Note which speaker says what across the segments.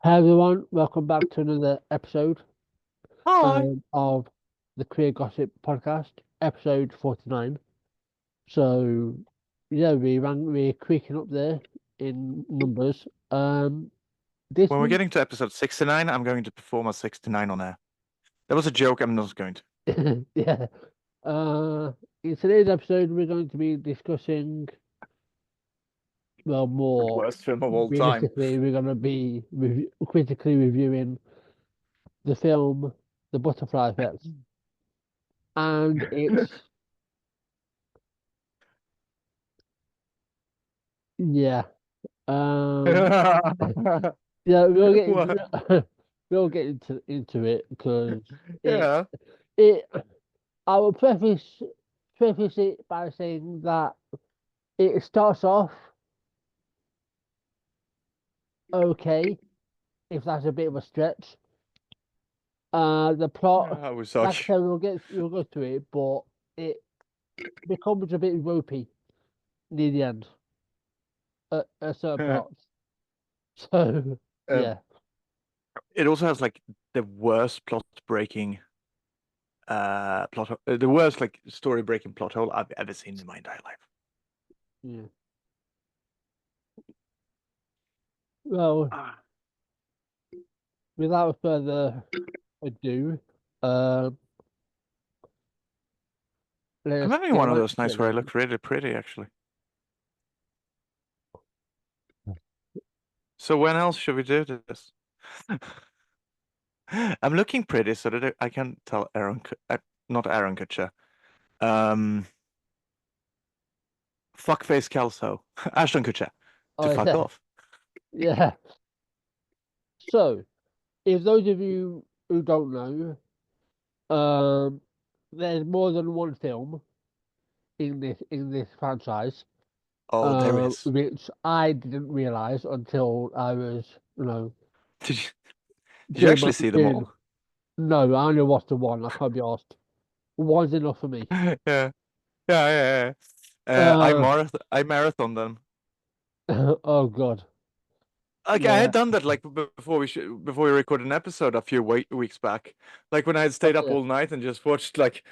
Speaker 1: Hi everyone, welcome back to another episode
Speaker 2: Hi.
Speaker 1: of the Career Gossip Podcast, episode 49. So, yeah, we're creaking up there in numbers. This
Speaker 2: When we're
Speaker 1: week,
Speaker 2: getting to episode 69, I'm going to perform a 69 on air. That was a joke. I'm not going to.
Speaker 1: yeah, uh, in today's episode, we're going to be discussing, well,
Speaker 2: The
Speaker 1: more
Speaker 2: worst film of all time.
Speaker 1: realistically, we're going to be critically reviewing the film The Butterfly Effect, and yeah. Um, yeah, we'll get
Speaker 2: What?
Speaker 1: into we'll get into it because it
Speaker 2: Yeah.
Speaker 1: it I will preface it by saying that it starts off okay, if that's a bit of a stretch. The plot,
Speaker 2: I was suck.
Speaker 1: like I said, we'll go through it, but it becomes a bit ropey near the end at certain parts. So
Speaker 2: Um,
Speaker 1: yeah,
Speaker 2: it also has like the worst the worst like story breaking plot hole I've ever seen in my entire life.
Speaker 1: yeah. Well,
Speaker 2: Ah.
Speaker 1: without further ado, um,
Speaker 2: I'm
Speaker 1: let's
Speaker 2: having
Speaker 1: get
Speaker 2: one of
Speaker 1: right
Speaker 2: those
Speaker 1: into
Speaker 2: nights
Speaker 1: it
Speaker 2: where I
Speaker 1: then.
Speaker 2: look really pretty, actually. So when else should we do this? I'm looking pretty so that I can tell not Aaron Kutcher. Um, Fuckface Kelso, Ashton Kutcher, to
Speaker 1: Oh
Speaker 2: fuck
Speaker 1: yeah,
Speaker 2: off.
Speaker 1: yeah. So, if those of you who don't know, um, there's more than one film in this franchise,
Speaker 2: Oh, there is.
Speaker 1: which I didn't realize until I was,
Speaker 2: Did you, did you
Speaker 1: doing
Speaker 2: actually see them
Speaker 1: doing.
Speaker 2: all?
Speaker 1: No, I only watched the one. I can't be asked. One's enough for me.
Speaker 2: Yeah, yeah, yeah, yeah.
Speaker 1: Uh,
Speaker 2: I marathon them.
Speaker 1: oh God,
Speaker 2: Like I had
Speaker 1: yeah,
Speaker 2: done that like before we recorded an episode a few weeks back. Like when I had stayed up
Speaker 1: yeah,
Speaker 2: all night and just watched like,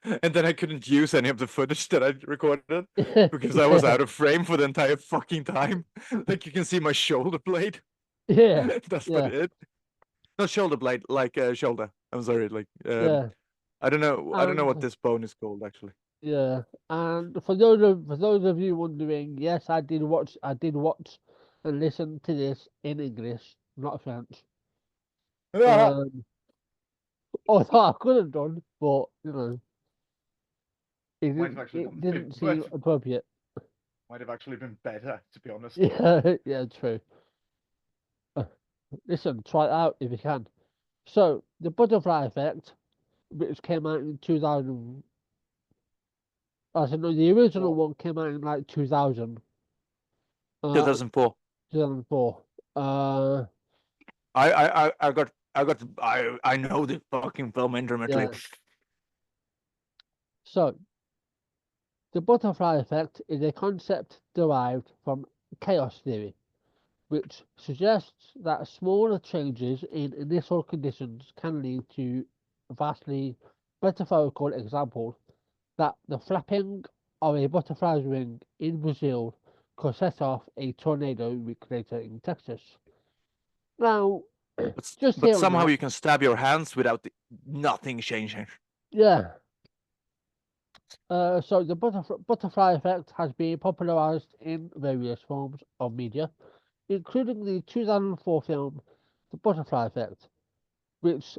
Speaker 2: and then I couldn't use any of the footage that I recorded because I was
Speaker 1: yeah,
Speaker 2: out of frame for the entire fucking time. Like you can see my shoulder blade.
Speaker 1: yeah,
Speaker 2: That's about
Speaker 1: yeah,
Speaker 2: it. Not shoulder blade, like shoulder. I'm sorry, like
Speaker 1: yeah.
Speaker 2: I don't know what
Speaker 1: And
Speaker 2: this bone is called actually.
Speaker 1: yeah, and for those of you wondering, yes, I did watch and listen to this in English, not French. Um, although I could have done, but
Speaker 2: Might have actually
Speaker 1: it
Speaker 2: done
Speaker 1: didn't seem
Speaker 2: but
Speaker 1: appropriate.
Speaker 2: might have actually been better, to be honest.
Speaker 1: Yeah, yeah, true. Uh, Listen, try it out if you can. So, the Butterfly Effect, which came out in 2000, I said no, the original
Speaker 2: Four.
Speaker 1: one came out in like 2000, uh,
Speaker 2: 2004.
Speaker 1: 2004. Uh,
Speaker 2: I know the fucking film intimately.
Speaker 1: yeah. So, the butterfly effect is a concept derived from chaos theory, which suggests that smaller changes in initial conditions can lead to vastly metaphorical examples that the flapping of a butterfly's wing in Brazil could set off a tornado week later in Texas. Now, just
Speaker 2: But
Speaker 1: here on
Speaker 2: somehow
Speaker 1: that,
Speaker 2: you can stab your hands without nothing changing.
Speaker 1: yeah. So the butterfly effect has been popularized in various forms of media, including the 2004 film The Butterfly Effect, which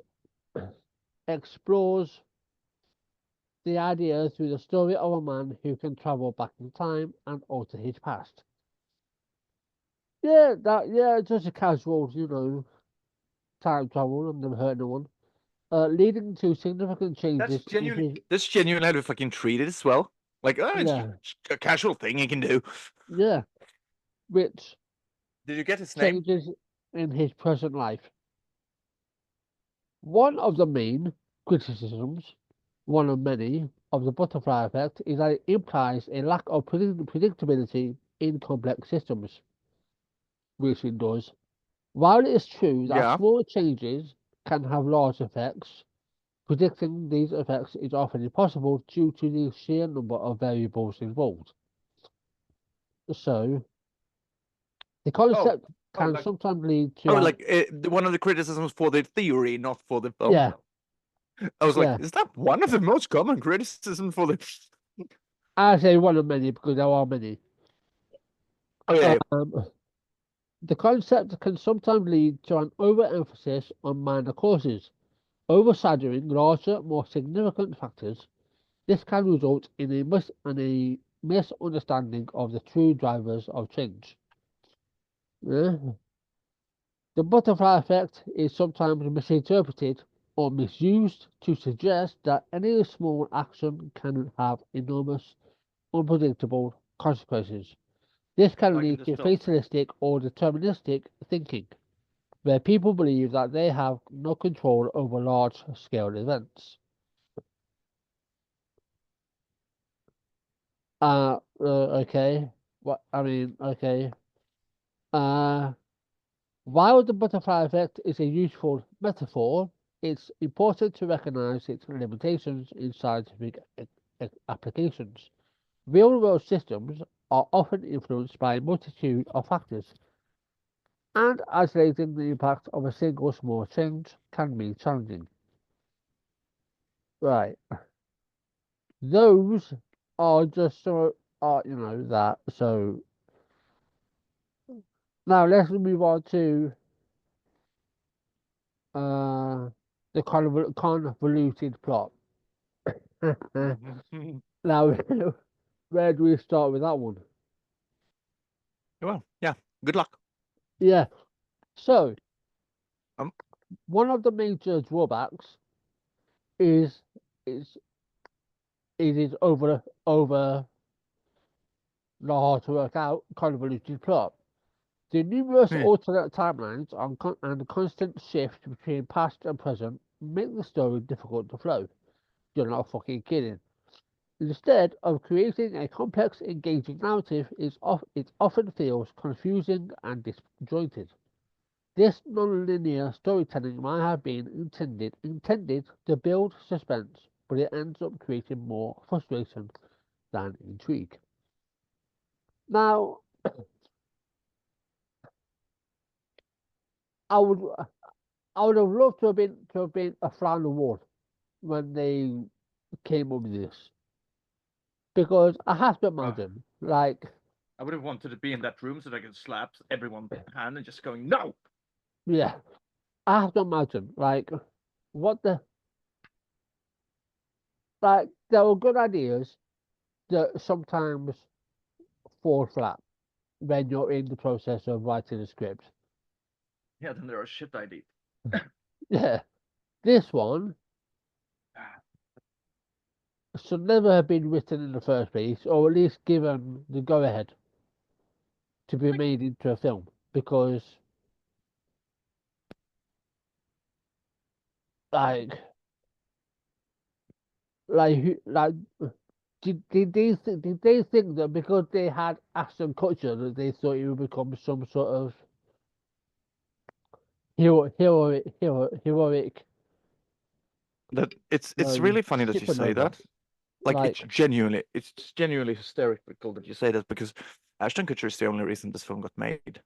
Speaker 1: explores the idea through the story of a man who can travel back in time and alter his past. Yeah, just a casual, time travel and never hurt no one, leading to significant changes in his,
Speaker 2: That's genuinely how to fucking treat it as well. Like, oh, it's
Speaker 1: yeah,
Speaker 2: a casual thing you can do.
Speaker 1: yeah, which
Speaker 2: Did you get his name?
Speaker 1: changes in his present life. One of the main criticisms, one of many, of the butterfly effect is that it implies a lack of predictability in complex systems, which it does. While it is true that
Speaker 2: Yeah.
Speaker 1: small changes can have large effects, predicting these effects is often impossible due to the sheer number of variables involved. So, the
Speaker 2: Oh,
Speaker 1: concept
Speaker 2: oh,
Speaker 1: can
Speaker 2: like
Speaker 1: sometimes lead
Speaker 2: oh,
Speaker 1: to an
Speaker 2: like one of the criticisms for the theory, not for the film.
Speaker 1: yeah,
Speaker 2: I was like,
Speaker 1: yeah.
Speaker 2: is that one of the most common criticisms for the?
Speaker 1: I say one of many because there are many.
Speaker 2: Oh yeah,
Speaker 1: Um, the concept can sometimes lead to an overemphasis on minor causes, overshadowing larger, more significant factors. This can result in a misunderstanding of the true drivers of change. Yeah. The butterfly effect is sometimes misinterpreted or misused to suggest that any small action can have enormous, unpredictable consequences. This can
Speaker 2: like in
Speaker 1: lead
Speaker 2: this
Speaker 1: to
Speaker 2: film.
Speaker 1: fatalistic or deterministic thinking, where people believe that they have no control over large scale events. Okay. What I mean, okay. Uh, while the butterfly effect is a useful metaphor, it's important to recognize its limitations in scientific applications. Real world systems are often influenced by a multitude of factors, and isolating the impact of a single small change can be challenging. Right. Those are just so are that. So now let's move on to uh the convoluted plot. Now, where do we start with that one?
Speaker 2: Well, yeah. Good luck.
Speaker 1: Yeah. So
Speaker 2: Um,
Speaker 1: one of the major drawbacks is is it is over the hard to work out convoluted plot. The numerous
Speaker 2: yeah.
Speaker 1: alternate timelines and the constant shift between past and present make the story difficult to flow. You're not fucking kidding. Instead of creating a complex, engaging narrative, it often feels confusing and disjointed. This non-linear storytelling might have been intended to build suspense, but it ends up creating more frustration than intrigue. Now, I would I would have loved to have been a fly on the wall when they came up with this, because I have to imagine, like,
Speaker 2: I would have wanted to be in that room so that I could slap everyone's hand and just going, no!
Speaker 1: yeah, I have to imagine, like, what the like. There were good ideas that sometimes fall flat when you're in the process of writing a script.
Speaker 2: Yeah, then there are shit ideas.
Speaker 1: Yeah, this one should never have been written in the first place, or at least given the go ahead to be
Speaker 2: Like,
Speaker 1: made into a film, because like like did they think that because they had Ashton Kutcher that they thought he would become some sort of heroic
Speaker 2: that it's really funny that you say
Speaker 1: supernova?
Speaker 2: that. Like
Speaker 1: Like,
Speaker 2: it's genuinely hysterical that you say that because Ashton Kutcher is the only reason this film got made.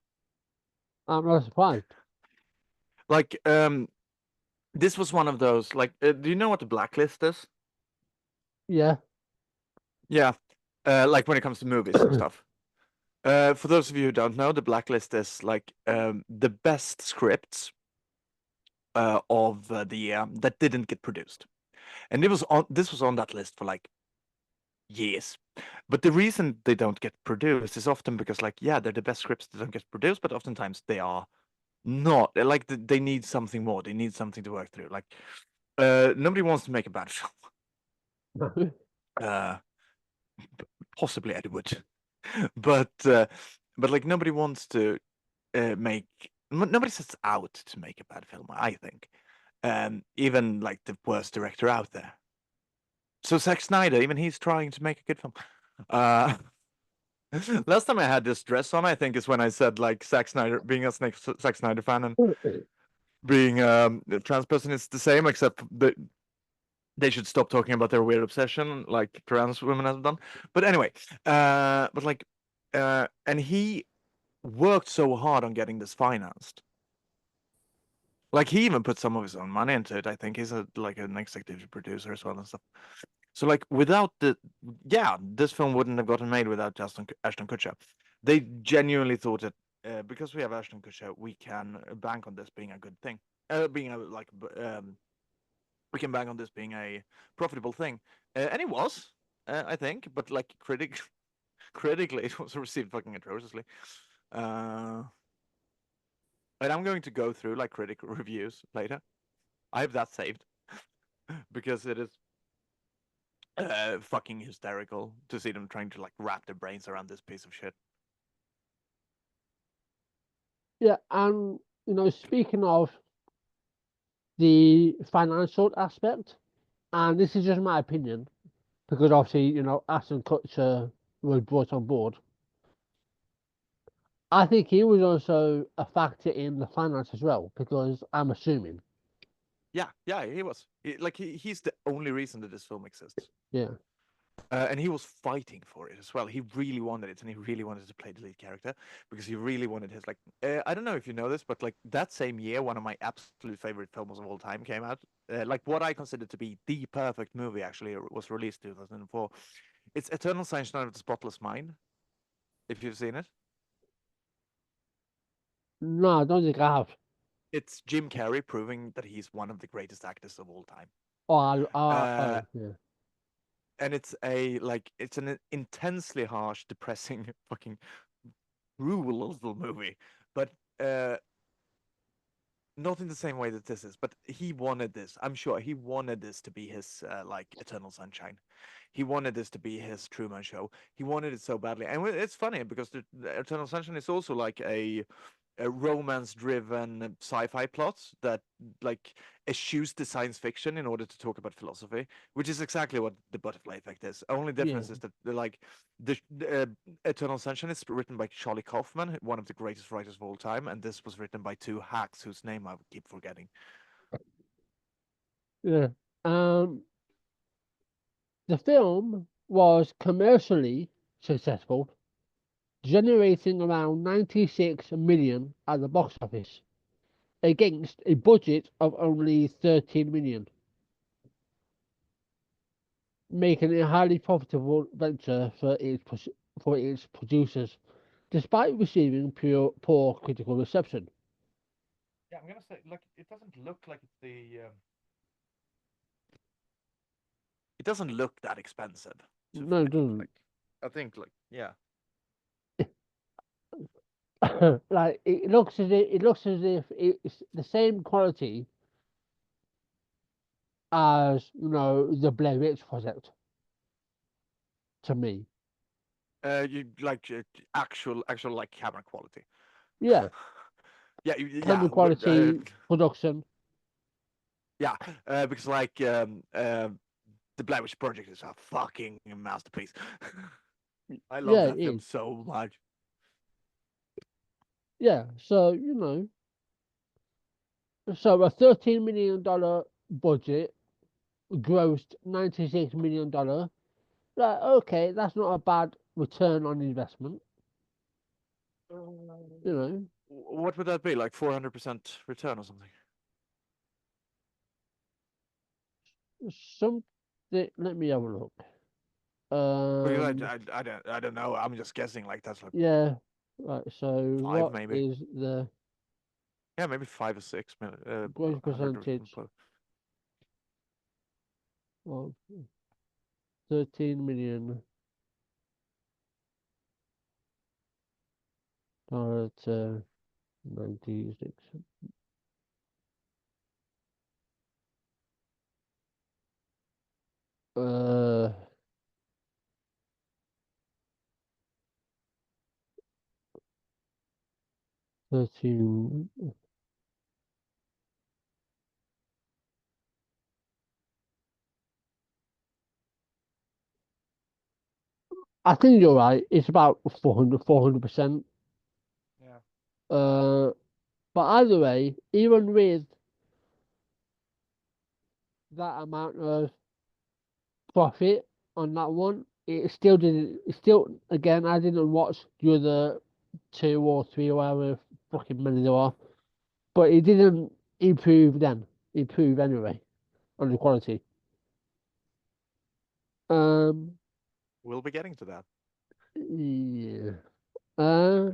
Speaker 1: I'm not surprised.
Speaker 2: Like this was one of those like do you know what the blacklist is?
Speaker 1: Yeah.
Speaker 2: Yeah. Like when it comes to movies and stuff. For those of you who don't know, the blacklist is like the best scripts of the that didn't get produced. And this was on that list for like years. But the reason they don't get produced is often because like yeah, they're the best scripts that don't get produced, but oftentimes they are not. Like they need something more. They need something to work through. Like nobody wants to make a bad film. Uh possibly Edward. But like nobody wants to make nobody sets out to make a bad film, I think. Even like the worst director out there. So Zack Snyder, even he's trying to make a good film. Uh Last time I had this dress on, I think, is when I said like Zack Snyder, being a Zack Snyder fan and being a trans person is the same, except they should stop talking about their weird obsession like trans women have done. But anyway, but like, and he worked so hard on getting this financed. Like he even put some of his own money into it. I think he's like an executive producer as well and stuff. So like without yeah, this film wouldn't have gotten made without Ashton Kutcher. They genuinely thought that because we have Ashton Kutcher, we can bank on this being a good thing, being a we can bank on this being a profitable thing, and it was, I think, but like critically, it was received fucking atrociously. Uh, and I'm going to go through like critic reviews later. I have that saved because it is fucking hysterical to see them trying to like wrap their brains around this piece of shit.
Speaker 1: Yeah, and speaking of the financial aspect, and this is just my opinion, because obviously, Ashton Kutcher was brought on board. I think he was also a factor in the finance as well, because I'm assuming.
Speaker 2: Yeah, yeah, he was. He's the only reason that this film exists.
Speaker 1: Yeah.
Speaker 2: And he was fighting for it as well. He really wanted it, and he really wanted to play the lead character because he really wanted his like. I don't know if you know this, but like that same year, one of my absolute favorite films of all time came out. Like what I consider to be the perfect movie actually was released 2004. It's Eternal Sunshine of the Spotless Mind. If you've seen it,
Speaker 1: No, I don't think I have.
Speaker 2: it's Jim Carrey proving that he's one of the greatest actors of all time.
Speaker 1: Oh, yeah.
Speaker 2: And it's an intensely harsh, depressing, fucking brutal movie, but uh, not in the same way that this is. But he wanted this. I'm sure he wanted this to be his like Eternal Sunshine. He wanted this to be his Truman Show. He wanted it so badly, and it's funny because the Eternal Sunshine is also like a romance-driven sci-fi plot that like eschews the science fiction in order to talk about philosophy, which is exactly what the Butterfly Effect is. Only
Speaker 1: Yeah.
Speaker 2: difference is that the Eternal Sunshine is written by Charlie Kaufman, one of the greatest writers of all time, and this was written by two hacks whose name I keep forgetting.
Speaker 1: Yeah. Um, the film was commercially successful, generating around 96 million at the box office against a budget of only 13 million, making it a highly profitable venture for its producers, despite receiving poor critical reception.
Speaker 2: Yeah, I'm gonna say like it doesn't look like it's it doesn't look that expensive to
Speaker 1: No, it
Speaker 2: make.
Speaker 1: doesn't.
Speaker 2: Like I think like yeah.
Speaker 1: Like it looks as if it's the same quality as the Blair Witch Project to me.
Speaker 2: You like actual like camera quality.
Speaker 1: Yeah,
Speaker 2: Yeah,
Speaker 1: camera
Speaker 2: yeah,
Speaker 1: quality, production.
Speaker 2: yeah, because like the Blair Witch Project is a fucking masterpiece. I love
Speaker 1: Yeah, it
Speaker 2: that film
Speaker 1: is.
Speaker 2: so much.
Speaker 1: Yeah, so so a $13 million budget grossed $96 million. Like, okay, that's not a bad return on investment. You know,
Speaker 2: What would that be? Like 400% return or something?
Speaker 1: something. Let me have a look.
Speaker 2: Because
Speaker 1: Um,
Speaker 2: I don't know. I'm just guessing. Like that's like
Speaker 1: yeah. Right. So,
Speaker 2: five
Speaker 1: what
Speaker 2: maybe.
Speaker 1: is the
Speaker 2: Yeah, maybe 5 or 6 minutes.
Speaker 1: gross
Speaker 2: 100.
Speaker 1: percentage of 13 million to 96? Uh, 13. I think you're right. It's about 400%.
Speaker 2: Yeah.
Speaker 1: But either way, even with that amount of profit on that one, it still didn't. It still, again, I didn't watch the other two or three or however fucking many there are, but it didn't improve then. Improve anyway on the quality. Um,
Speaker 2: We'll be getting to that.
Speaker 1: yeah. Uh,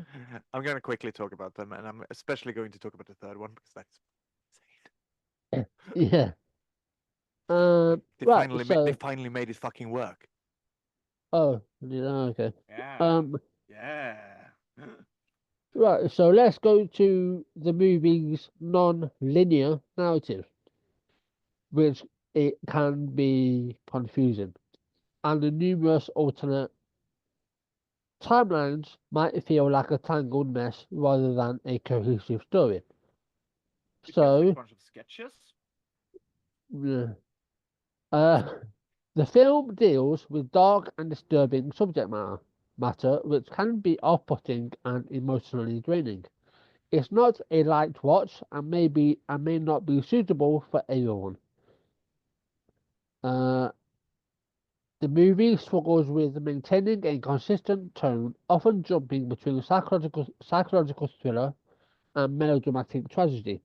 Speaker 2: I'm going to quickly talk about them, and I'm especially going to talk about the third one because that's
Speaker 1: yeah.
Speaker 2: like
Speaker 1: Right.
Speaker 2: they
Speaker 1: So,
Speaker 2: finally made it fucking work.
Speaker 1: oh, yeah, okay.
Speaker 2: Yeah.
Speaker 1: Um,
Speaker 2: Yeah.
Speaker 1: right. So let's go to the movie's non-linear narrative, which it can be confusing, and the numerous alternate timelines might feel like a tangled mess rather than a cohesive story.
Speaker 2: It feels like a
Speaker 1: So,
Speaker 2: bunch of sketches.
Speaker 1: yeah. Uh, the film deals with dark and disturbing subject matter which can be off-putting and emotionally draining. It's not a light watch and may not be suitable for everyone. Uh, the movie struggles with maintaining a consistent tone, often jumping between psychological thriller and melodramatic tragedy.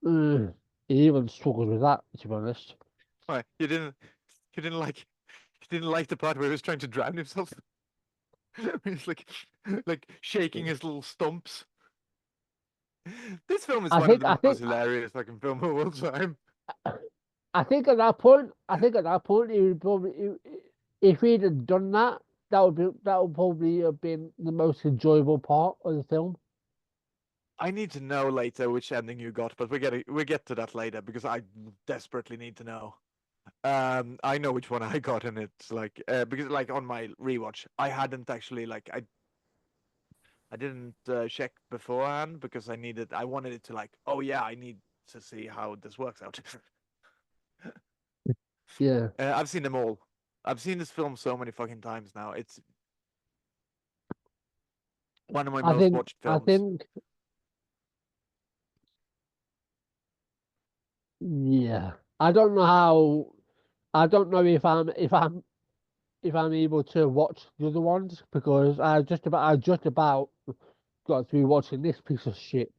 Speaker 1: Uh, it even struggles with that, to be honest.
Speaker 2: Why? You didn't like you didn't like the part where he was trying to drown himself? He's like shaking his little stumps. This film is
Speaker 1: I
Speaker 2: one of
Speaker 1: think,
Speaker 2: the
Speaker 1: I
Speaker 2: most
Speaker 1: think,
Speaker 2: hilarious fucking film of all time.
Speaker 1: I think at that point, he would probably, if he'd have done that, that would probably have been the most enjoyable part of the film.
Speaker 2: I need to know later which ending you got, but we get to that later because I desperately need to know. I know which one I got, and it's like because like on my rewatch, I hadn't actually like I didn't check beforehand because I wanted it to like oh yeah I need to see how this works out.
Speaker 1: Yeah,
Speaker 2: I've seen them all. I've seen this film so many fucking times now. It's one of my most watched
Speaker 1: I
Speaker 2: films.
Speaker 1: think, yeah. I don't know if I'm able to watch the other ones because I just about got through watching this piece of shit.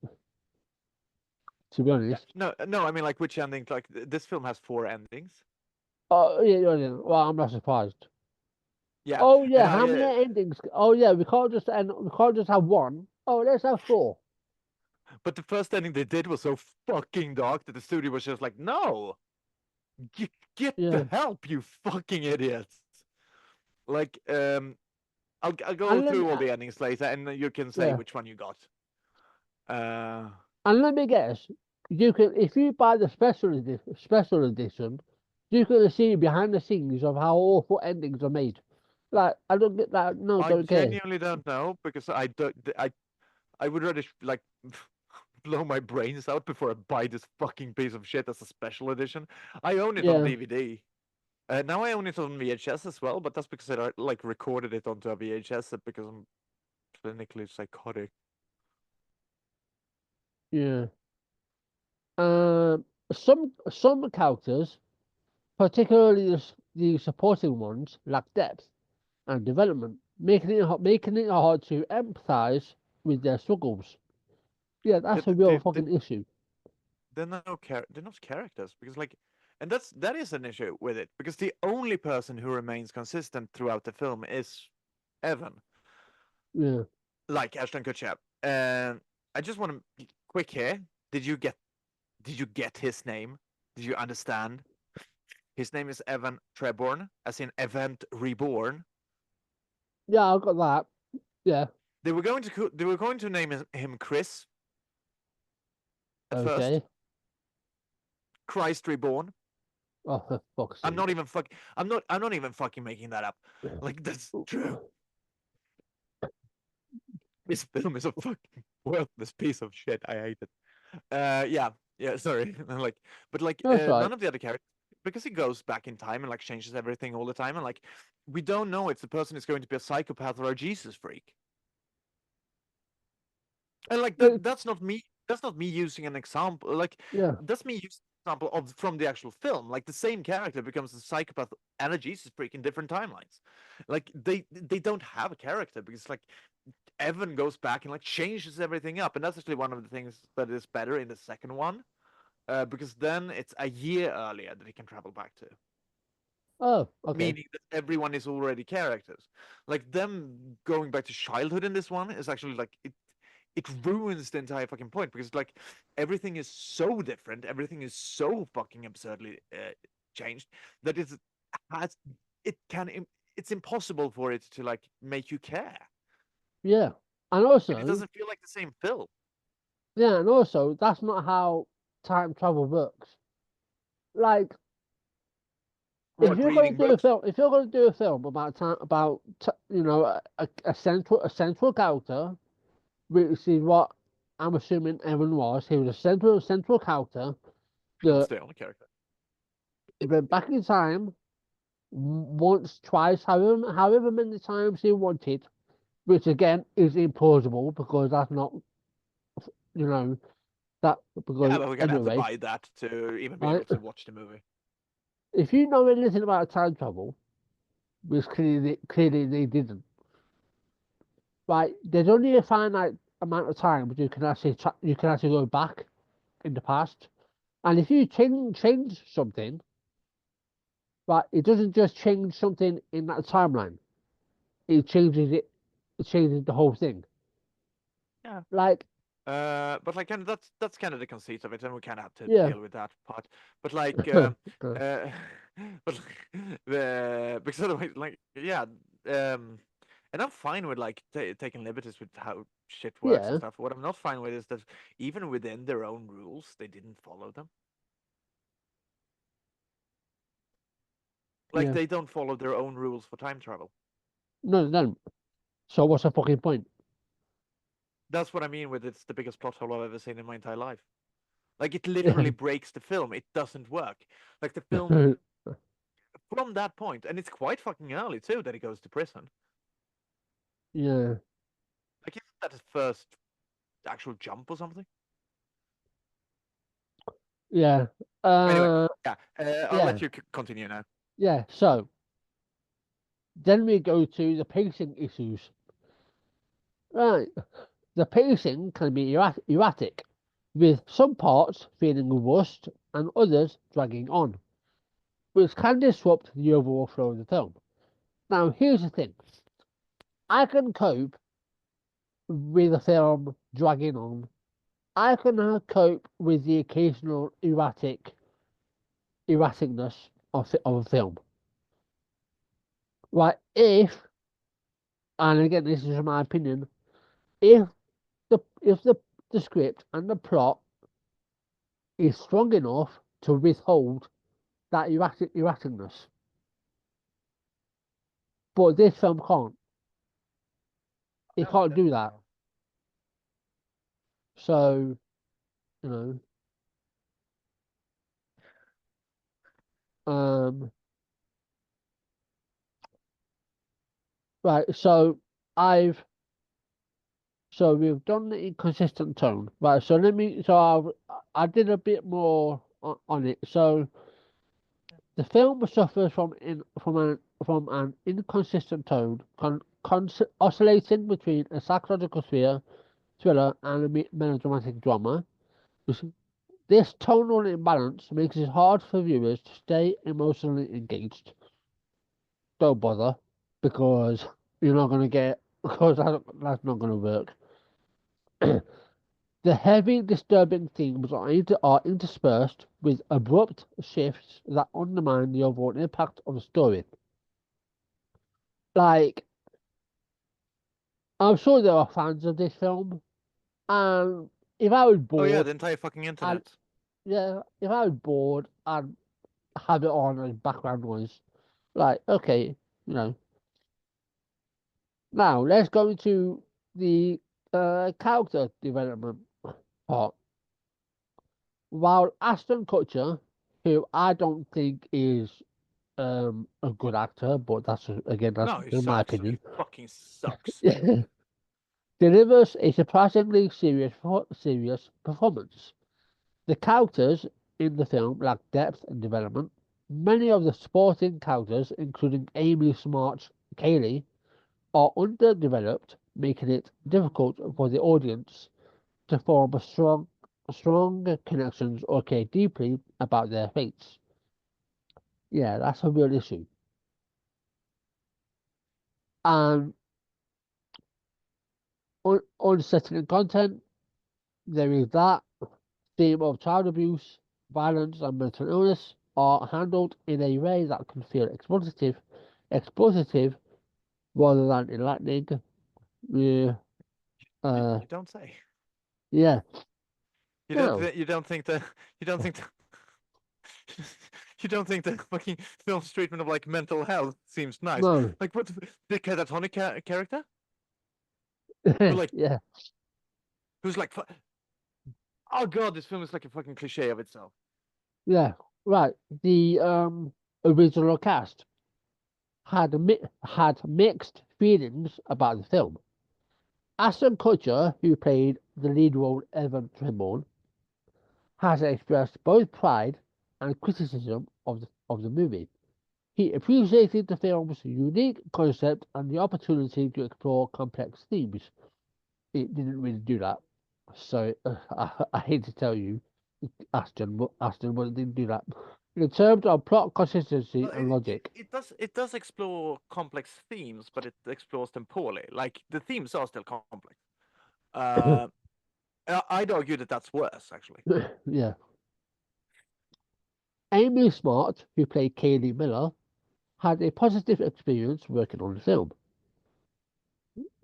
Speaker 1: To be
Speaker 2: Yeah.
Speaker 1: honest.
Speaker 2: No. I mean, like which ending? Like this film has four endings.
Speaker 1: Oh yeah, yeah, yeah. Well, I'm not surprised.
Speaker 2: Yeah,
Speaker 1: Oh
Speaker 2: and
Speaker 1: yeah, how many endings? Oh yeah, we can't just have one. Oh, let's have four.
Speaker 2: but the first ending they did was so fucking dark that the studio was just like, no, get the
Speaker 1: Yeah,
Speaker 2: help, you fucking idiots. Like, I'll go
Speaker 1: and let me,
Speaker 2: through all the endings later, and you can say
Speaker 1: yeah,
Speaker 2: which one you got. Uh,
Speaker 1: and let me guess. You can if you buy the special edition, you can see behind the scenes of how awful endings are made. Like I don't get that. No,
Speaker 2: I
Speaker 1: don't care.
Speaker 2: genuinely don't know because I don't. I would rather like blow my brains out before I buy this fucking piece of shit as a special edition. I own it on
Speaker 1: Yeah,
Speaker 2: DVD. Now I own it on VHS as well, but that's because I like recorded it onto a VHS because I'm clinically psychotic.
Speaker 1: yeah. Um, some characters, particularly the supporting ones, lack depth and development, making it hard to empathize with their struggles. Yeah,
Speaker 2: The,
Speaker 1: that's a
Speaker 2: the,
Speaker 1: real
Speaker 2: the, the,
Speaker 1: fucking issue.
Speaker 2: they're not characters because like, and that is an issue with it because the only person who remains consistent throughout the film is Evan,
Speaker 1: Yeah.
Speaker 2: like Ashton Kutcher. And I just want to quick here. Did you get Did you get his name? Did you understand? His name is Evan Treborn, as in Event Reborn.
Speaker 1: Yeah, I got that. Yeah.
Speaker 2: They were going to name him Chris at first.
Speaker 1: Okay.
Speaker 2: Christ Reborn.
Speaker 1: Oh, for fuck's sake.
Speaker 2: I'm not even fucking making that up. Like that's true. This film is a fucking worthless piece of shit. I hate it. Yeah. Sorry. Like, but like,
Speaker 1: That's right.
Speaker 2: none of the other characters. because he goes back in time and like changes everything all the time, and like we don't know if the person is going to be a psychopath or a Jesus freak. And like
Speaker 1: It,
Speaker 2: that's not me. That's not me using an example. Like
Speaker 1: yeah,
Speaker 2: that's me using an example of from the actual film. Like the same character becomes a psychopath and a Jesus freak in different timelines. Like they don't have a character because like Evan goes back and like changes everything up, and that's actually one of the things that is better in the second one, because then it's a year earlier that he can travel back to,
Speaker 1: oh, okay,
Speaker 2: meaning that everyone is already characters. Like them going back to childhood in this one is actually like it ruins the entire fucking point because like everything is so different, everything is so fucking absurdly changed that has it can it's impossible for it to like make you care.
Speaker 1: yeah, and
Speaker 2: Like it
Speaker 1: also,
Speaker 2: doesn't feel like the same film.
Speaker 1: yeah, and also, that's not how time travel works. Like, if
Speaker 2: What
Speaker 1: you're going
Speaker 2: reading
Speaker 1: to do a
Speaker 2: books?
Speaker 1: film, if you're going to do a film about time, about you know, a central character, which is what I'm assuming Evan was. He was a central character
Speaker 2: That's
Speaker 1: that
Speaker 2: the only character.
Speaker 1: went back in time once, twice, however many times he wanted, which again is implausible because that's not, you know, that
Speaker 2: Yeah,
Speaker 1: because
Speaker 2: but we're gonna have to
Speaker 1: anyway,
Speaker 2: buy that to even be
Speaker 1: right?
Speaker 2: able to watch the movie.
Speaker 1: If you know anything about time travel, which clearly they didn't, right? There's only a finite amount of time but you can actually go back in the past, and if you change something, right, it doesn't just change something in that timeline. It changes it. It changes the whole thing.
Speaker 2: Yeah.
Speaker 1: Like,
Speaker 2: But like, kind of that's kind of the conceit of it, and we kind of have to
Speaker 1: yeah,
Speaker 2: deal with that part. But like,
Speaker 1: uh,
Speaker 2: uh, but like, the because otherwise, like, yeah, and I'm fine with like taking liberties with how shit works and
Speaker 1: yeah,
Speaker 2: stuff. What I'm not fine with is that even within their own rules, they didn't follow them. Like,
Speaker 1: yeah.
Speaker 2: they don't follow their own rules for time travel.
Speaker 1: No, no. So what's the fucking point?
Speaker 2: That's what I mean with it's the biggest plot hole I've ever seen in my entire life. Like, it literally breaks the film. It doesn't work. Like, the film from that point, and it's quite fucking early too that he goes to prison.
Speaker 1: Yeah,
Speaker 2: Like, isn't that his first actual jump or something?
Speaker 1: yeah.
Speaker 2: Anyway,
Speaker 1: Uh,
Speaker 2: yeah, I'll
Speaker 1: yeah,
Speaker 2: let you continue now.
Speaker 1: yeah. So then we go to the pacing issues. Right. The pacing can be erratic, with some parts feeling rushed and others dragging on, which can disrupt the overall flow of the film. Now, here's the thing. I can cope with a film dragging on. I can cope with the occasional erraticness of a film. Right? And again, this is my opinion, if the script and the plot is strong enough to withhold that erraticness, but this film can't. It
Speaker 2: No,
Speaker 1: can't do
Speaker 2: definitely
Speaker 1: that.
Speaker 2: not.
Speaker 1: So, you know, um, right. I've So we've done the inconsistent tone, right? So let me. So I did a bit more on it. So the film suffers from an inconsistent tone, oscillating between a psychological thriller and a melodramatic drama. This this tonal imbalance makes it hard for viewers to stay emotionally engaged. Don't bother, because you're not going to get because that's not going to work. The heavy, disturbing themes are interspersed with abrupt shifts that undermine the overall impact of the story. Like, I'm sure there are fans of this film, and if I was
Speaker 2: Oh yeah,
Speaker 1: bored,
Speaker 2: the entire fucking
Speaker 1: and
Speaker 2: internet.
Speaker 1: yeah, if I was bored, I'd have it on as background noise. Like, okay, you know. Now let's go into the character development part. While Ashton Kutcher who I don't think is a good actor, but again that's
Speaker 2: No, he
Speaker 1: in my
Speaker 2: sucks. He
Speaker 1: opinion.
Speaker 2: fucking sucks.
Speaker 1: Delivers a surprisingly serious performance. The characters in the film lack depth and development. Many of the supporting characters, including Amy Smart's Kaylee, are underdeveloped, making it difficult for the audience to form strong connections or care deeply about their fates. Yeah, that's a real issue. And unsettling content, there is that theme of child abuse, violence, and mental illness are handled in a way that can feel exploitative rather than enlightening. Yeah, uh,
Speaker 2: You don't say.
Speaker 1: yeah. No,
Speaker 2: You don't think that you don't think that you don't think the fucking film's treatment of like mental health seems nice?
Speaker 1: no.
Speaker 2: Like what the catatonic character who like
Speaker 1: Yeah,
Speaker 2: who's like oh god, this film is like a fucking cliche of itself.
Speaker 1: yeah. Right. The original cast had mixed feelings about the film. Ashton Kutcher, who played the lead role Evan Tremble, has expressed both pride and criticism of the movie. He appreciated the film's unique concept and the opportunity to explore complex themes. It didn't really do that. So I hate to tell you, Aston didn't do that. In terms of plot consistency
Speaker 2: Well,
Speaker 1: and logic,
Speaker 2: it does explore complex themes, but it explores them poorly. Like the themes are still complex. Uh, I'd argue that that's worse, actually.
Speaker 1: yeah. Amy Smart, who played Kaylee Miller, had a positive experience working on the film.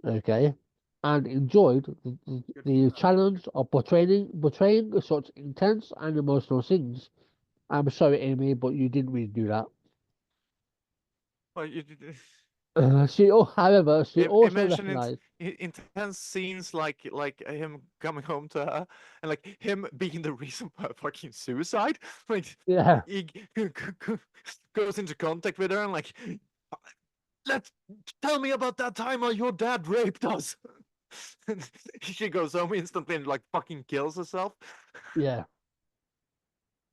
Speaker 1: Okay, and enjoyed
Speaker 2: Good for
Speaker 1: the
Speaker 2: her.
Speaker 1: challenge of portraying such intense and emotional scenes. I'm sorry, Amy, but you didn't really do that.
Speaker 2: Well,
Speaker 1: However, she also
Speaker 2: imagine
Speaker 1: recognized.
Speaker 2: intense scenes like him coming home to her and like him being the reason for her fucking suicide. Like
Speaker 1: Yeah,
Speaker 2: he goes into contact with her and like, let's tell me about that time your dad raped us. And she goes home instantly and like fucking kills herself.
Speaker 1: yeah.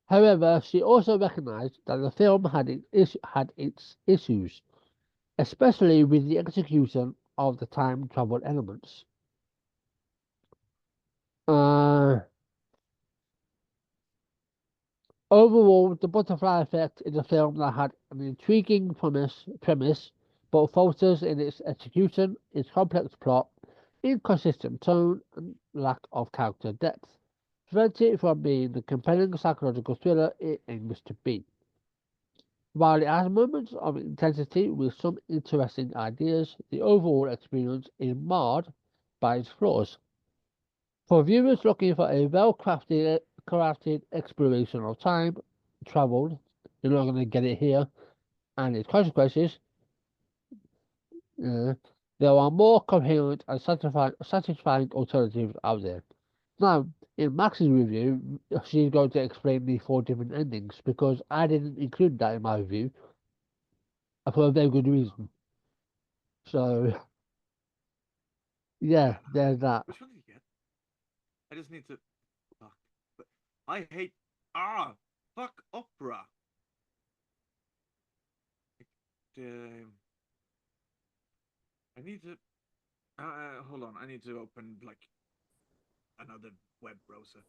Speaker 1: However, she also recognized that the film had its issues, especially with the execution of the time travel elements. Uh, Overall, The Butterfly Effect is a film that had an intriguing premise, but falters in its execution, its complex plot, inconsistent tone, and lack of character depth, prevent it from being the compelling psychological thriller it aims to be. While it has moments of intensity with some interesting ideas, the overall experience is marred by its flaws. For viewers looking for a crafted exploration of time travel, you're not going to get it here, and its consequences. Uh, there are more coherent and satisfying alternatives out there. Now, in Max's review, she's going to explain the four different endings because I didn't include that in my review for a very good reason. So, yeah, there's that.
Speaker 2: Which one did you get? I just need to. Fuck. But I hate. Ah! Fuck opera! Um, I need to. Hold on. I need to open like another web browser.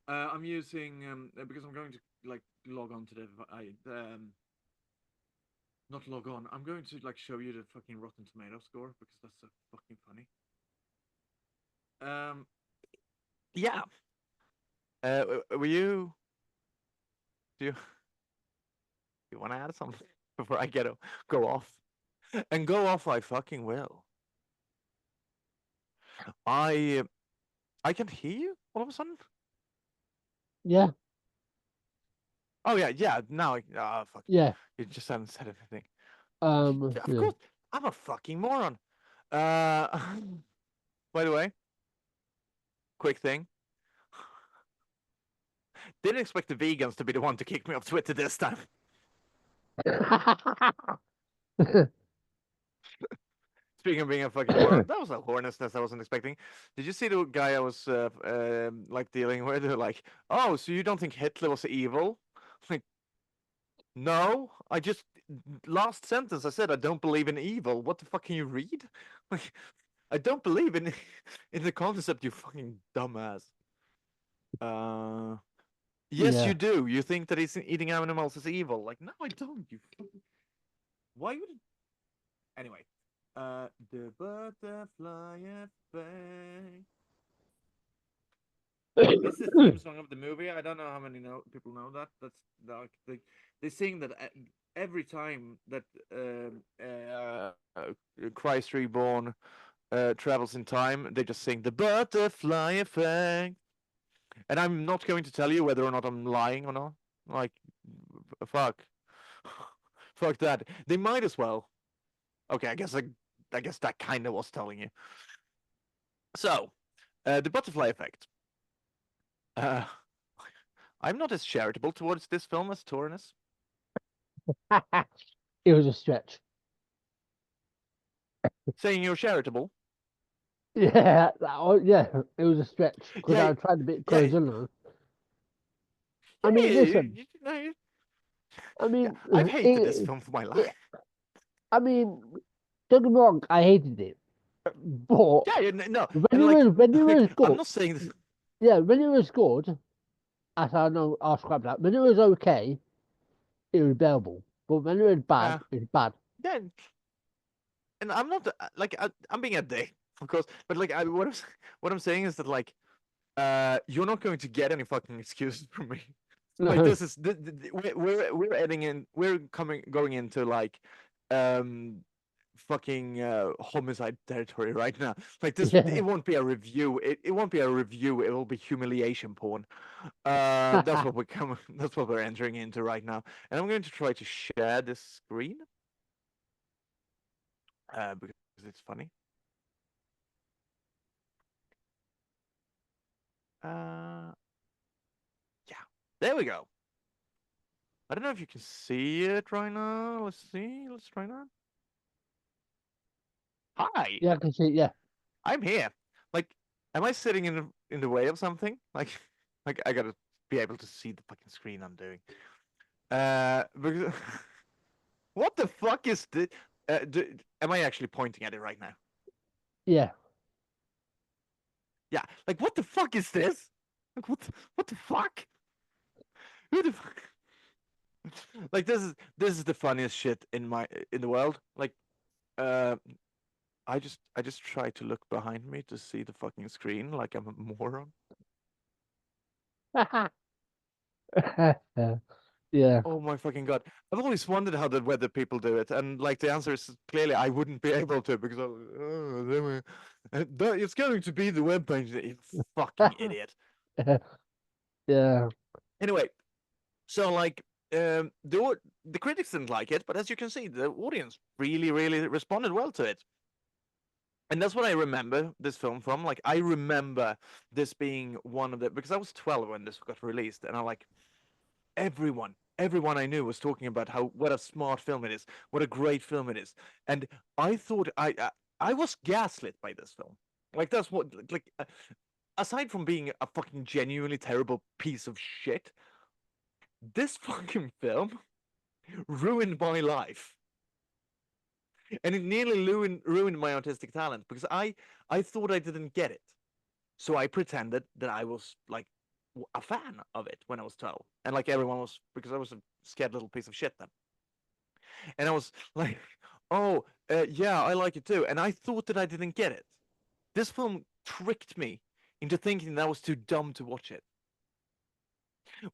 Speaker 2: I'm using because I'm going to like log on to the not log on. I'm going to like show you the fucking Rotten Tomato score because that's so fucking funny. Um, yeah. Were you? Do you want to add something before I get to go off? And go off, I fucking will. I I can hear you all of a sudden.
Speaker 1: Yeah,
Speaker 2: Oh yeah, yeah. Now, fuck.
Speaker 1: yeah.
Speaker 2: You just haven't said anything. Of
Speaker 1: Yeah.
Speaker 2: course, I'm a fucking moron. Uh, by the way, quick thing. Didn't expect the vegans to be the one to kick me off Twitter this time. Speaking of being a fucking moron, that was a hornetness I wasn't expecting. Did you see the guy I was like dealing with? They're like, "Oh, so you don't think Hitler was evil?" Like, no, I just last sentence I said I don't believe in evil. What the fuck can you read? Like, I don't believe in in the concept. You fucking dumbass. Yes,
Speaker 1: Yeah.
Speaker 2: you do. You think that eating animals is evil? Like, no, I don't. Why would? Anyway, the butterfly effect. This is the theme song of the movie. I don't know how many people know that. That's like they sing that every time that Christ Reborn travels in time. They just sing the butterfly effect. And I'm not going to tell you whether or not I'm lying or not. Like, fuck, fuck that. They might as well. Okay, I guess that kind of was telling you. So, the butterfly effect. Uh, I'm not as charitable towards this film as Torrens.
Speaker 1: It was a stretch.
Speaker 2: Saying you're charitable.
Speaker 1: Yeah, yeah, it was a stretch because
Speaker 2: Yeah,
Speaker 1: I tried to be
Speaker 2: yeah,
Speaker 1: Corazilla. I
Speaker 2: yeah.
Speaker 1: mean, listen. I
Speaker 2: Yeah.
Speaker 1: mean,
Speaker 2: I've hated this film for my
Speaker 1: it,
Speaker 2: life.
Speaker 1: I mean, don't get me wrong, I hated it, but
Speaker 2: Yeah, no,
Speaker 1: when
Speaker 2: and
Speaker 1: it
Speaker 2: like,
Speaker 1: was when it
Speaker 2: like
Speaker 1: was
Speaker 2: I'm
Speaker 1: good,
Speaker 2: not saying this.
Speaker 1: yeah, when it was good, as I know, I'll scrap that. When it was okay, it was bearable, but when it was bad,
Speaker 2: Uh,
Speaker 1: it's bad.
Speaker 2: yeah, and I'm not like I'm being a dick, of course, but like what I'm saying is that like you're not going to get any fucking excuses from me. Like this is we're adding in we're coming going into like um fucking homicide territory right now. Like this,
Speaker 1: Yeah.
Speaker 2: it won't be a review. It won't be a review. It will be humiliation porn. That's what we're coming. That's what we're entering into right now. And I'm going to try to share this screen because it's funny. Uh, yeah, there we go. I don't know if you can see it right now. Let's see. Let's try that. Hi,
Speaker 1: Yeah, I can see. Yeah,
Speaker 2: I'm here. Like, am I sitting in the way of something? Like, like I gotta be able to see the fucking screen I'm doing. Because what the fuck is this? Am I actually pointing at it right now?
Speaker 1: yeah.
Speaker 2: Yeah. Like, what the fuck is this? Like, what the fuck? Who the fuck? Like, this is the funniest shit in the world. Like, uh, I just try to look behind me to see the fucking screen like I'm a moron.
Speaker 1: Yeah.
Speaker 2: Oh my fucking god! I've always wondered how the weather people do it, and like the answer is clearly I wouldn't be able to because it's going to be the web page. You fucking idiot.
Speaker 1: Yeah.
Speaker 2: Anyway, so like the critics didn't like it, but as you can see, the audience really responded well to it. And that's what I remember this film from. Like I remember this being one of the because I was 12 when this got released, and I like everyone I knew was talking about how what a smart film it is, what a great film it is, and I thought I was gaslit by this film. Like that's what like aside from being a fucking genuinely terrible piece of shit, this fucking film ruined my life, and it nearly ruined my artistic talent because I thought I didn't get it, so I pretended that I was like a fan of it when I was 12, and like everyone was because I was a scared little piece of shit then. And I was like, "Oh, yeah, I like it too." And I thought that I didn't get it. This film tricked me into thinking that I was too dumb to watch it.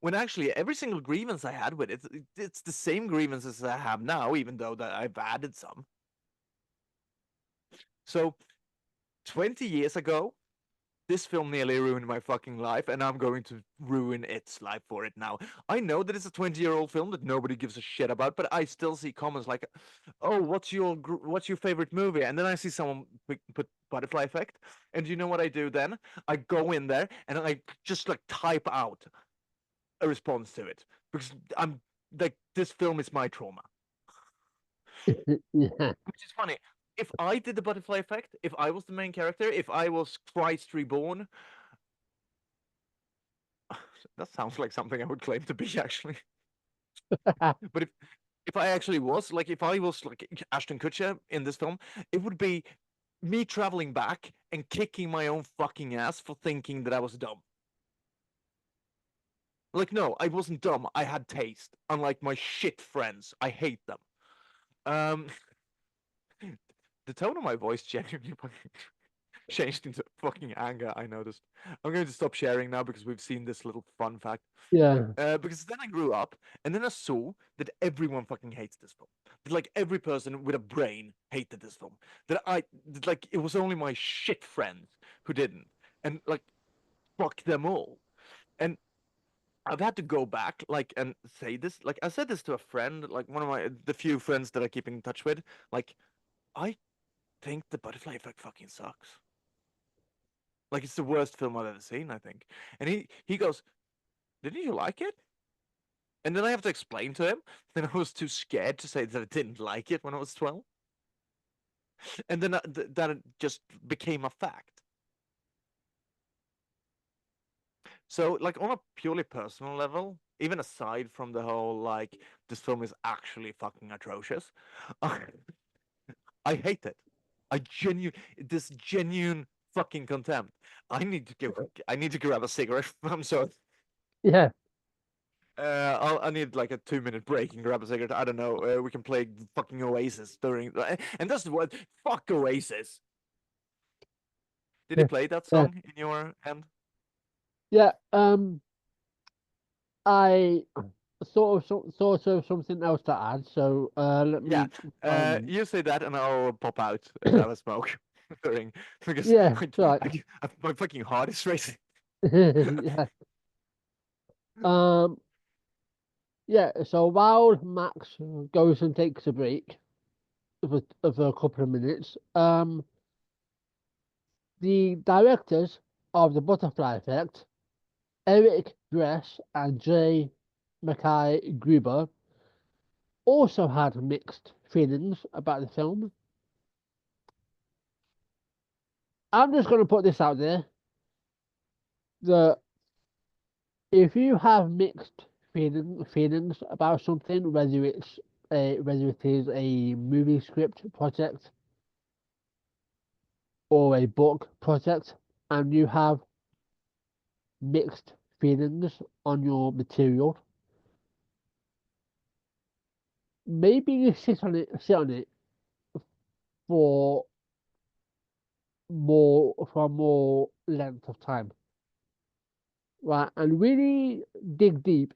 Speaker 2: When actually, every single grievance I had with it, it's the same grievances I have now, even though that I've added some. So, 20 years ago, this film nearly ruined my fucking life, and I'm going to ruin its life for it now. I know that it's a 20-year-old film that nobody gives a shit about, but I still see comments like, "Oh, what's your favorite movie?" And then I see someone put Butterfly Effect, and you know what I do then? I go in there and I just like type out a response to it because I'm like this film is my trauma.
Speaker 1: Yeah.
Speaker 2: Which is funny. If I did the butterfly effect, if I was the main character, if I was Christ reborn, that sounds like something I would claim to be actually. But if I actually was like if I was like Ashton Kutcher in this film, it would be me traveling back and kicking my own fucking ass for thinking that I was dumb. Like no, I wasn't dumb. I had taste. Unlike my shit friends, I hate them. Um, the tone of my voice genuinely fucking changed into fucking anger. I noticed. I'm going to stop sharing now because we've seen this little fun fact.
Speaker 1: Yeah.
Speaker 2: Because then I grew up, and then I saw that everyone fucking hates this film. That like every person with a brain hated this film. That like it was only my shit friends who didn't, and like fuck them all. And I've had to go back like and say this. Like I said this to a friend, like one of the few friends that I keep in touch with. Like I think the Butterfly Effect fucking sucks. Like it's the worst film I've ever seen. I think, and he goes, "Didn't you like it?" And then I have to explain to him. Then I was too scared to say that I didn't like it when I was 12. And then that it just became a fact. So, like, on a purely personal level, even aside from the whole, like, this film is actually fucking atrocious, I hate it. This genuine fucking contempt. I need to grab a cigarette. I'm sorry.
Speaker 1: Yeah.
Speaker 2: I need like a 2 minute break and grab a cigarette. I don't know. We can play fucking Oasis during, and that's what fuck Oasis. Did he
Speaker 1: Yeah.
Speaker 2: play that
Speaker 1: Yeah.
Speaker 2: song in your hand?
Speaker 1: Yeah. I sort of something else to add. So let
Speaker 2: Yeah.
Speaker 1: me um
Speaker 2: You say that, and I'll pop out and have a smoke during because
Speaker 1: yeah, right.
Speaker 2: my fucking heart is racing.
Speaker 1: Yeah. Um yeah, so while Max goes and takes a break of a couple of minutes, the directors of the Butterfly Effect, Eric Bress and J. Mackay Gruber, also had mixed feelings about the film. I'm just going to put this out there that if you have mixed feelings about something, whether it is a movie script project or a book project, and you have mixed feelings on your material, maybe you sit on it for more length of time, right, and really dig deep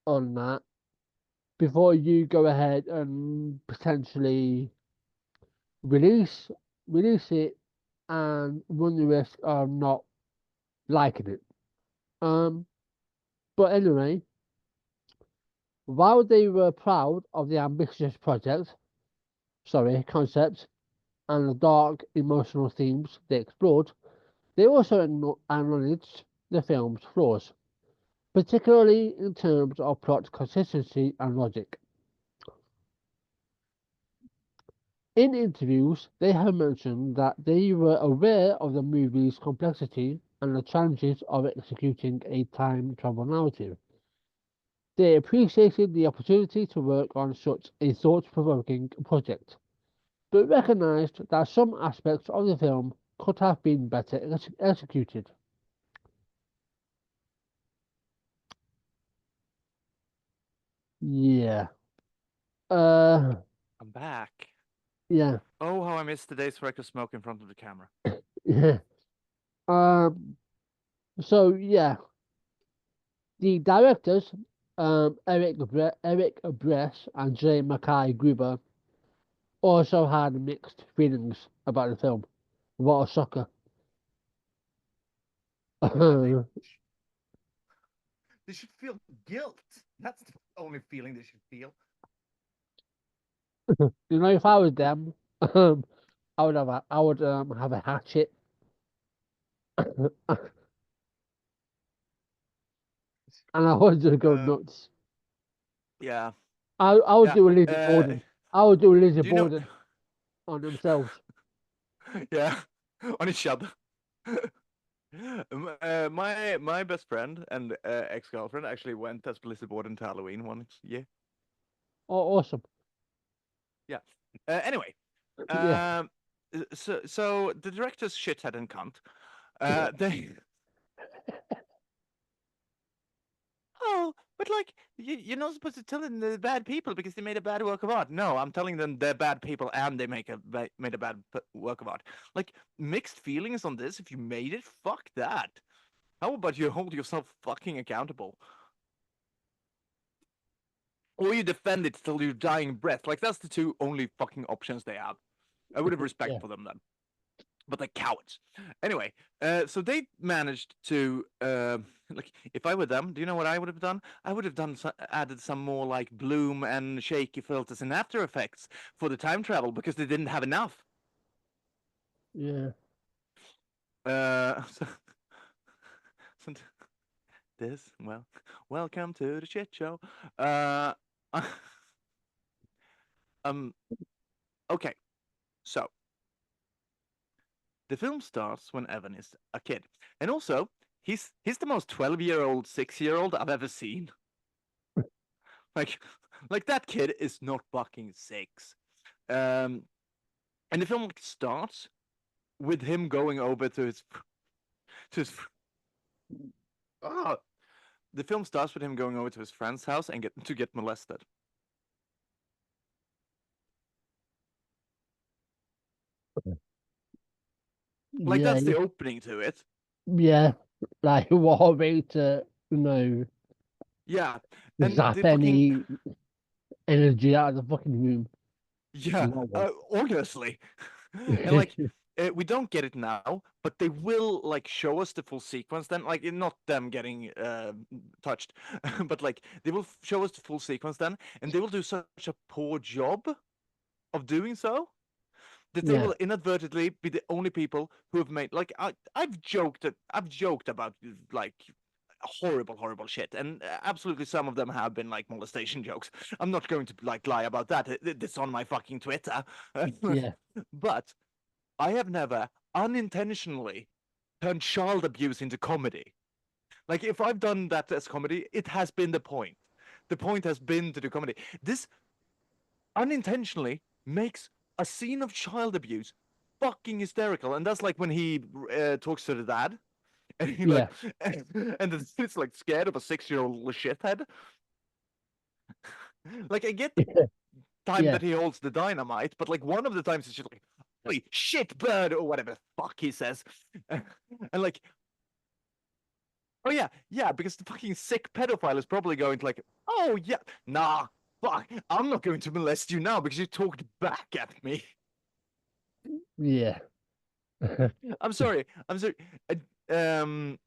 Speaker 1: on that before you go ahead and potentially release release it and run the risk of not liking it. Um, but anyway, while they were proud of the ambitious concept, and the dark emotional themes they explored, they also acknowledged the film's flaws, particularly in terms of plot consistency and logic. In interviews, they have mentioned that they were aware of the movie's complexity and the challenges of executing a time travel narrative. They appreciated the opportunity to work on such a thought provoking project, but recognised that some aspects of the film could have been better executed. Yeah. Uh,
Speaker 2: I'm back.
Speaker 1: yeah.
Speaker 2: Oh, how I missed the days where I could smoke in front of the camera.
Speaker 1: Yeah. Um, so yeah, the directors, Eric Bress and Jay Mackay Gruber, also had mixed feelings about the film. What a shocker!
Speaker 2: They,
Speaker 1: You
Speaker 2: they should feel guilt. That's the only feeling they should feel.
Speaker 1: know, if I was them, I would have a hatchet. and I was just go
Speaker 2: Uh,
Speaker 1: nuts.
Speaker 2: yeah,
Speaker 1: I would
Speaker 2: yeah.
Speaker 1: do a Lizzie Borden. I would do a Lizzie
Speaker 2: Do you know?
Speaker 1: Borden on themselves.
Speaker 2: Yeah, on each other. My best friend and ex-girlfriend actually went as Blizzard Borden to Halloween one year.
Speaker 1: Oh, awesome.
Speaker 2: Yeah. Anyway,
Speaker 1: Yeah.
Speaker 2: so the director's shithead and cunt. They oh, but like you're not supposed to tell them they're bad people because they made a bad work of art. No, I'm telling them they're bad people and they made a bad work of art. Like mixed feelings on this. If you made it, fuck that. How about you hold yourself fucking accountable? Or you defend it till your dying breath. Like that's the two only fucking options they have. I would have respect
Speaker 1: Yeah.
Speaker 2: for them then. But they're cowards. Anyway, so they managed to like if I were them, do you know what I would have done? I would have added some more like bloom and shaky filters and After Effects for the time travel because they didn't have enough.
Speaker 1: Yeah.
Speaker 2: So, so this welcome to the shit show. Um, okay, so the film starts when Evan is a kid, and also he's the most 12-year-old, 6-year-old I've ever seen. Like, like that kid is not fucking 6. And the film starts with him going over to his ah. The film starts with him going over to his friend's house and get molested. Like
Speaker 1: Yeah.
Speaker 2: that's the opening to it.
Speaker 1: Yeah. Like what a way to,
Speaker 2: Yeah, and
Speaker 1: zap
Speaker 2: the fucking
Speaker 1: any energy out of the fucking room.
Speaker 2: yeah,
Speaker 1: Wow.
Speaker 2: honestly, and like we don't get it now, but they will like show us the full sequence. Then, like not them getting touched, but like they will show us the full sequence then, and they will do such a poor job of doing so that they
Speaker 1: Yeah.
Speaker 2: will inadvertently be the only people who have made like I've joked about like horrible shit and absolutely some of them have been like molestation jokes. I'm not going to like lie about that. It's on my fucking Twitter.
Speaker 1: Yeah.
Speaker 2: But I have never unintentionally turned child abuse into comedy. Like if I've done that as comedy, it has been the point. The point has been to do comedy. This unintentionally makes a scene of child abuse fucking hysterical. And that's like when he talks to the dad. And he like,
Speaker 1: Yeah.
Speaker 2: and it's like scared of a 6-year-old shithead. Like I get the time
Speaker 1: Yeah.
Speaker 2: that he holds the dynamite, but like one of the times it's just like, holy shit, bird, or whatever the fuck he says. And like, oh yeah, yeah, because the fucking sick pedophile is probably going to like, oh yeah, nah, fuck, I'm not going to molest you now because you talked back at me.
Speaker 1: Yeah.
Speaker 2: I'm sorry, I'm sorry. Um,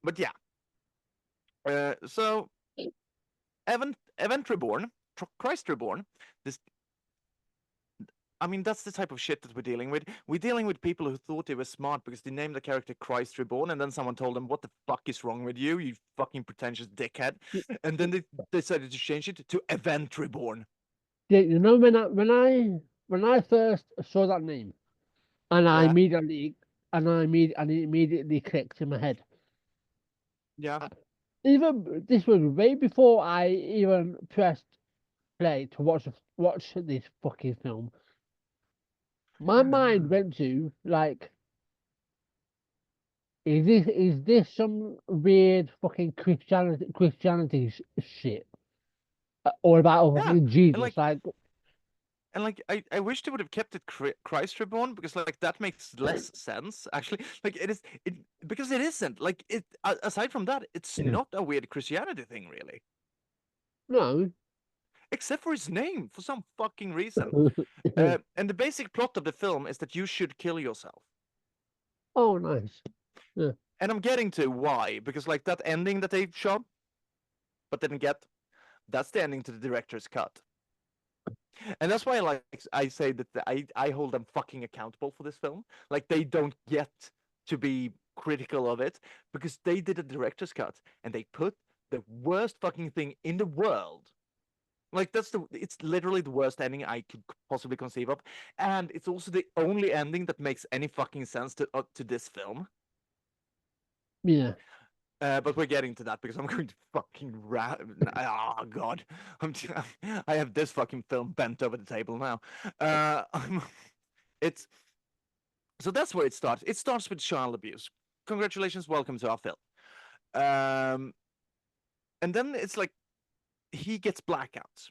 Speaker 2: but yeah, so Event Reborn, Christ Reborn. This, I mean, that's the type of shit that we're dealing with. We're dealing with people who thought they were smart because they named the character Christ Reborn, and then someone told them, "What the fuck is wrong with you, you fucking pretentious dickhead?" And then they decided to change it to Event Reborn.
Speaker 1: Yeah, when I first saw that name and
Speaker 2: Yeah,
Speaker 1: it immediately clicked in my head.
Speaker 2: yeah.
Speaker 1: Even this was way before I even pressed play to watch this fucking film. My mind went to like, is this some weird fucking Christianity shit, or about
Speaker 2: Yeah,
Speaker 1: fucking
Speaker 2: and
Speaker 1: Jesus?
Speaker 2: like,
Speaker 1: Like,
Speaker 2: I wish they would have kept it Christ Reborn because like that makes less sense actually. Like it because it isn't like it. Aside from that, it's not a weird Christianity thing really,
Speaker 1: no.
Speaker 2: except for his name for some fucking reason. And the basic plot of the film is that you should kill yourself.
Speaker 1: Oh, nice. Yeah.
Speaker 2: And I'm getting to why because like that ending that they shot but didn't get, that's the ending to the director's cut. And that's why, like, I say that I hold them fucking accountable for this film. Like, they don't get to be critical of it because they did a director's cut and they put the worst fucking thing in the world. Like, it's literally the worst ending I could possibly conceive of, and it's also the only ending that makes any fucking sense to this film.
Speaker 1: Yeah.
Speaker 2: But we're getting to that because I'm going to fucking oh god, I have this fucking film bent over the table now. It's so that's where it starts. It starts with child abuse. Congratulations, welcome to our film. And then it's like he gets blackouts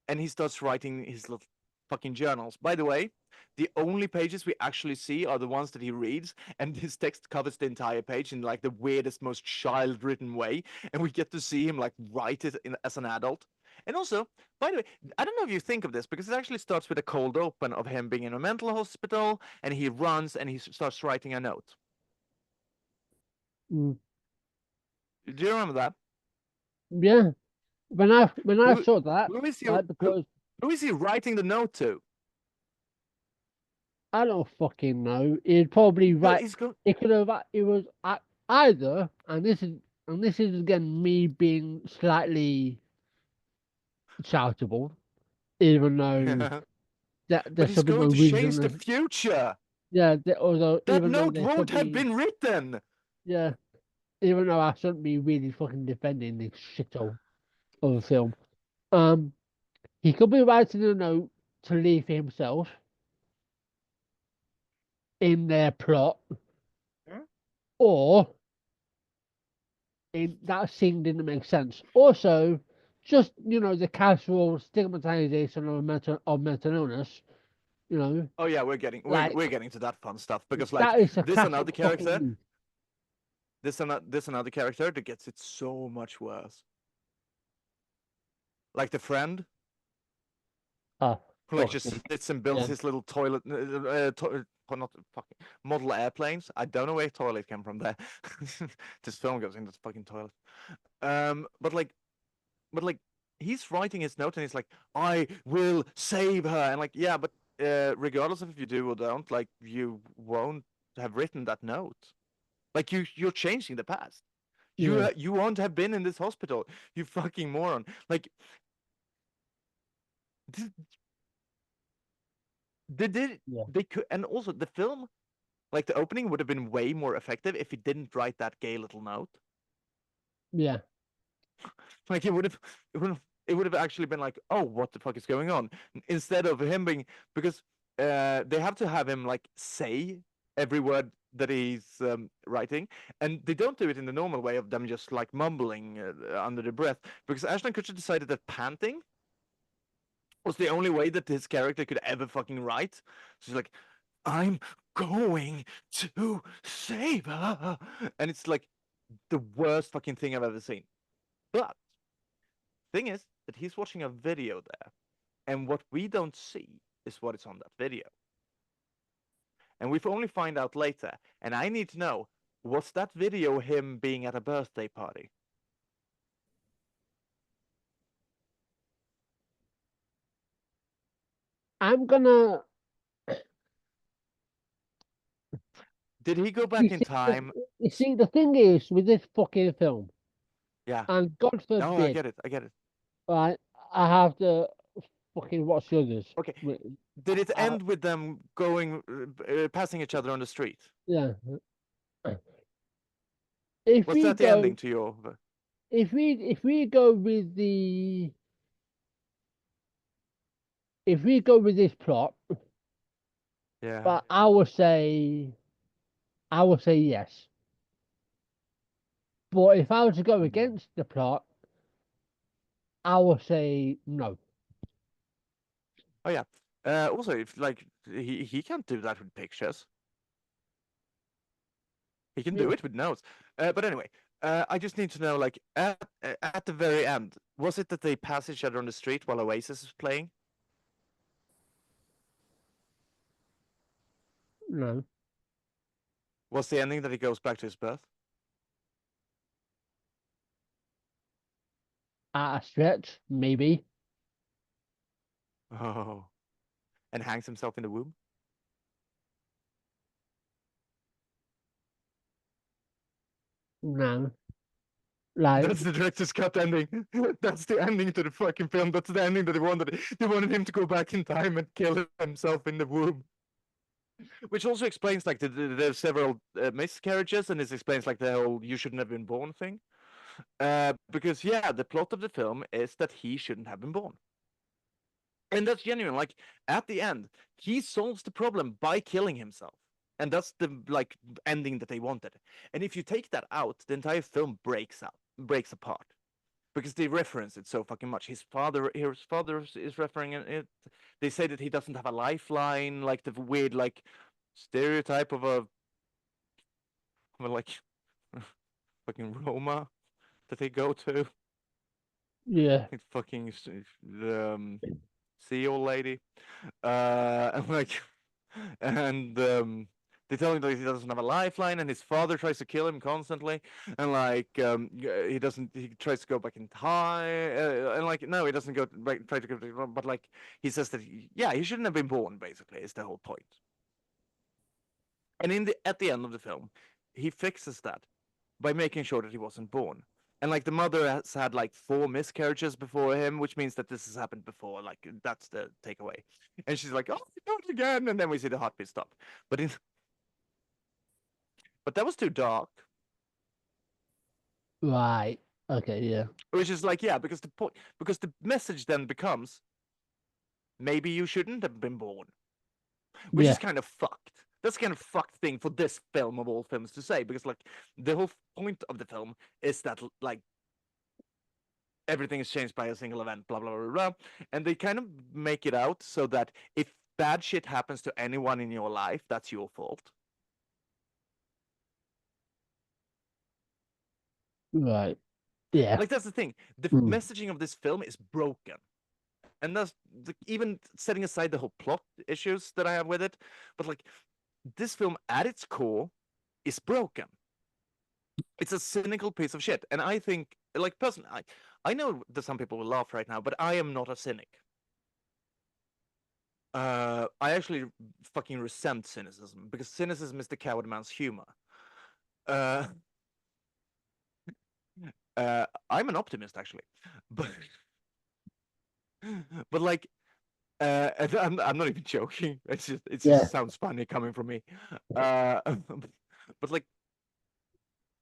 Speaker 2: and he starts writing his little fucking journals. By the way, the only pages we actually see are the ones that he reads, and his text covers the entire page in like the weirdest, most child-written way, and we get to see him like write it as an adult. And also, by the way, I don't know if you think of this because it actually starts with a cold open of him being in a mental hospital, and he runs and he starts writing a note.
Speaker 1: Mm.
Speaker 2: Do you remember that?
Speaker 1: Yeah. When I
Speaker 2: Who
Speaker 1: saw that,
Speaker 2: who is he
Speaker 1: right, because
Speaker 2: who is he writing the note to?
Speaker 1: I don't fucking know. He'd probably
Speaker 2: Well,
Speaker 1: write.
Speaker 2: he's going.
Speaker 1: It could have. It was either, and this is again me being slightly charitable, even though that
Speaker 2: But
Speaker 1: there
Speaker 2: he's
Speaker 1: should be no
Speaker 2: going to change the
Speaker 1: reason.
Speaker 2: future.
Speaker 1: Yeah. Although
Speaker 2: That
Speaker 1: even though
Speaker 2: note
Speaker 1: there
Speaker 2: won't
Speaker 1: should
Speaker 2: have
Speaker 1: be.
Speaker 2: been written.
Speaker 1: Yeah. Even though I shouldn't be really fucking defending this shithole of a film. Um. He could be writing a note to leave himself in their plot,
Speaker 2: Huh?
Speaker 1: or that scene didn't make sense. Also, just the casual stigmatization of mental illness. You know,
Speaker 2: Oh yeah, we're
Speaker 1: like
Speaker 2: getting to that fun stuff because like
Speaker 1: that is a
Speaker 2: this
Speaker 1: classic
Speaker 2: another
Speaker 1: fucking
Speaker 2: character,
Speaker 1: move.
Speaker 2: this another character that gets it so much worse. Like the friend
Speaker 1: Oh,
Speaker 2: who like
Speaker 1: fuck.
Speaker 2: just sits and builds
Speaker 1: Yeah,
Speaker 2: his little toilet, not fucking model airplanes. I don't know where toilet came from there. This film goes into the fucking toilet. But like he's writing his note and he's like, I will save her, and like yeah, but regardless of if you do or don't, like you won't have written that note. Like you're changing the past.
Speaker 1: yeah,
Speaker 2: You won't have been in this hospital. You fucking moron. Like th- they did
Speaker 1: yeah,
Speaker 2: they could, and also the film, like the opening would have been way more effective if he didn't write that gay little note.
Speaker 1: yeah,
Speaker 2: Like it would have actually been like, oh, what the fuck is going on? Instead of him being because they have to have him like say every word that he's writing, and they don't do it in the normal way of them just like mumbling under the breath because Ashton Kutcher decided that panting was the only way that his character could ever fucking write. So he's like, I'm going to save her, and it's like the worst fucking thing I've ever seen. But thing is that he's watching a video there, and what we don't see is what is on that video. And we only find out later. And I need to know, was that video him being at a birthday party?
Speaker 1: I'm gonna.
Speaker 2: Did he go
Speaker 1: You
Speaker 2: back in
Speaker 1: see, the,
Speaker 2: time?
Speaker 1: you see, the thing is with this fucking film,
Speaker 2: Yeah.
Speaker 1: and God
Speaker 2: No, I
Speaker 1: forbid,
Speaker 2: get it. I get it.
Speaker 1: right? I have to fucking watch the others.
Speaker 2: Okay.
Speaker 1: Wait,
Speaker 2: Did it
Speaker 1: I,
Speaker 2: end with them going, passing each other on the street?
Speaker 1: yeah. If
Speaker 2: Was
Speaker 1: we
Speaker 2: that the ending
Speaker 1: go,
Speaker 2: to your?
Speaker 1: if we go with this plot,
Speaker 2: Yeah.
Speaker 1: but I would say yes. But if I was to go
Speaker 2: Mm.
Speaker 1: against the plot, I would say no.
Speaker 2: Oh yeah. Also, if like he can't do that with pictures. He can do
Speaker 1: Yeah,
Speaker 2: it with notes. But anyway, I just need to know, like, at the very end, was it that they pass each other on the street while Oasis is playing?
Speaker 1: no.
Speaker 2: Was the ending that he goes back to his birth?
Speaker 1: At a stretch, maybe.
Speaker 2: Oh, and hangs himself in the womb.
Speaker 1: No, like
Speaker 2: That's the director's cut ending. That's the ending to the fucking film. That's the ending that they wanted. They wanted him to go back in time and kill himself in the womb. Which also explains like the several miscarriages, and this explains like the whole "you shouldn't have been born" thing. Because yeah, the plot of the film is that he shouldn't have been born, and that's genuine. Like at the end, he solves the problem by killing himself, and that's the like ending that they wanted. And if you take that out, the entire film breaks apart because they reference it so fucking much. His father is referring it. They say that he doesn't have a lifeline, like the weird like stereotype of a like fucking Roma that they go to.
Speaker 1: yeah,
Speaker 2: Like fucking the sea old lady. And like and they tell him that he doesn't have a lifeline, and his father tries to kill him constantly, and like he doesn't. He tries to go back in time, and like no, he doesn't go back. Try to go, but like he says that yeah, he shouldn't have been born. Basically, is the whole point. And at the end of the film, he fixes that by making sure that he wasn't born. And like the mother has had like 4 miscarriages before him, which means that this has happened before. Like that's the takeaway. And she's like, "Oh, not again!" And then we see the heartbeat stop. But but that was too dark.
Speaker 1: right. Okay, yeah,
Speaker 2: Which is like, yeah, because the message then becomes maybe you shouldn't have been born, which is
Speaker 1: yeah,
Speaker 2: kind of fucked. That's kind of fucked thing for this film of all films to say, because like the whole point of the film is that like everything is changed by a single event, blah, blah, blah, blah. And they kind of make it out so that if bad shit happens to anyone in your life, that's your fault.
Speaker 1: right. Yeah,
Speaker 2: Like, that's the thing. The
Speaker 1: mm,
Speaker 2: messaging of this film is broken. And that's even setting aside the whole plot issues that I have with it. But, like, this film at its core is broken. It's a cynical piece of shit. And I think, like, personally, I know that some people will laugh right now, but I am not a cynic. I actually fucking resent cynicism because cynicism is the coward man's humor. Uh, I'm an optimist actually, but but like, and I'm not even joking. It
Speaker 1: yeah,
Speaker 2: just sounds funny coming from me. Uh, but like,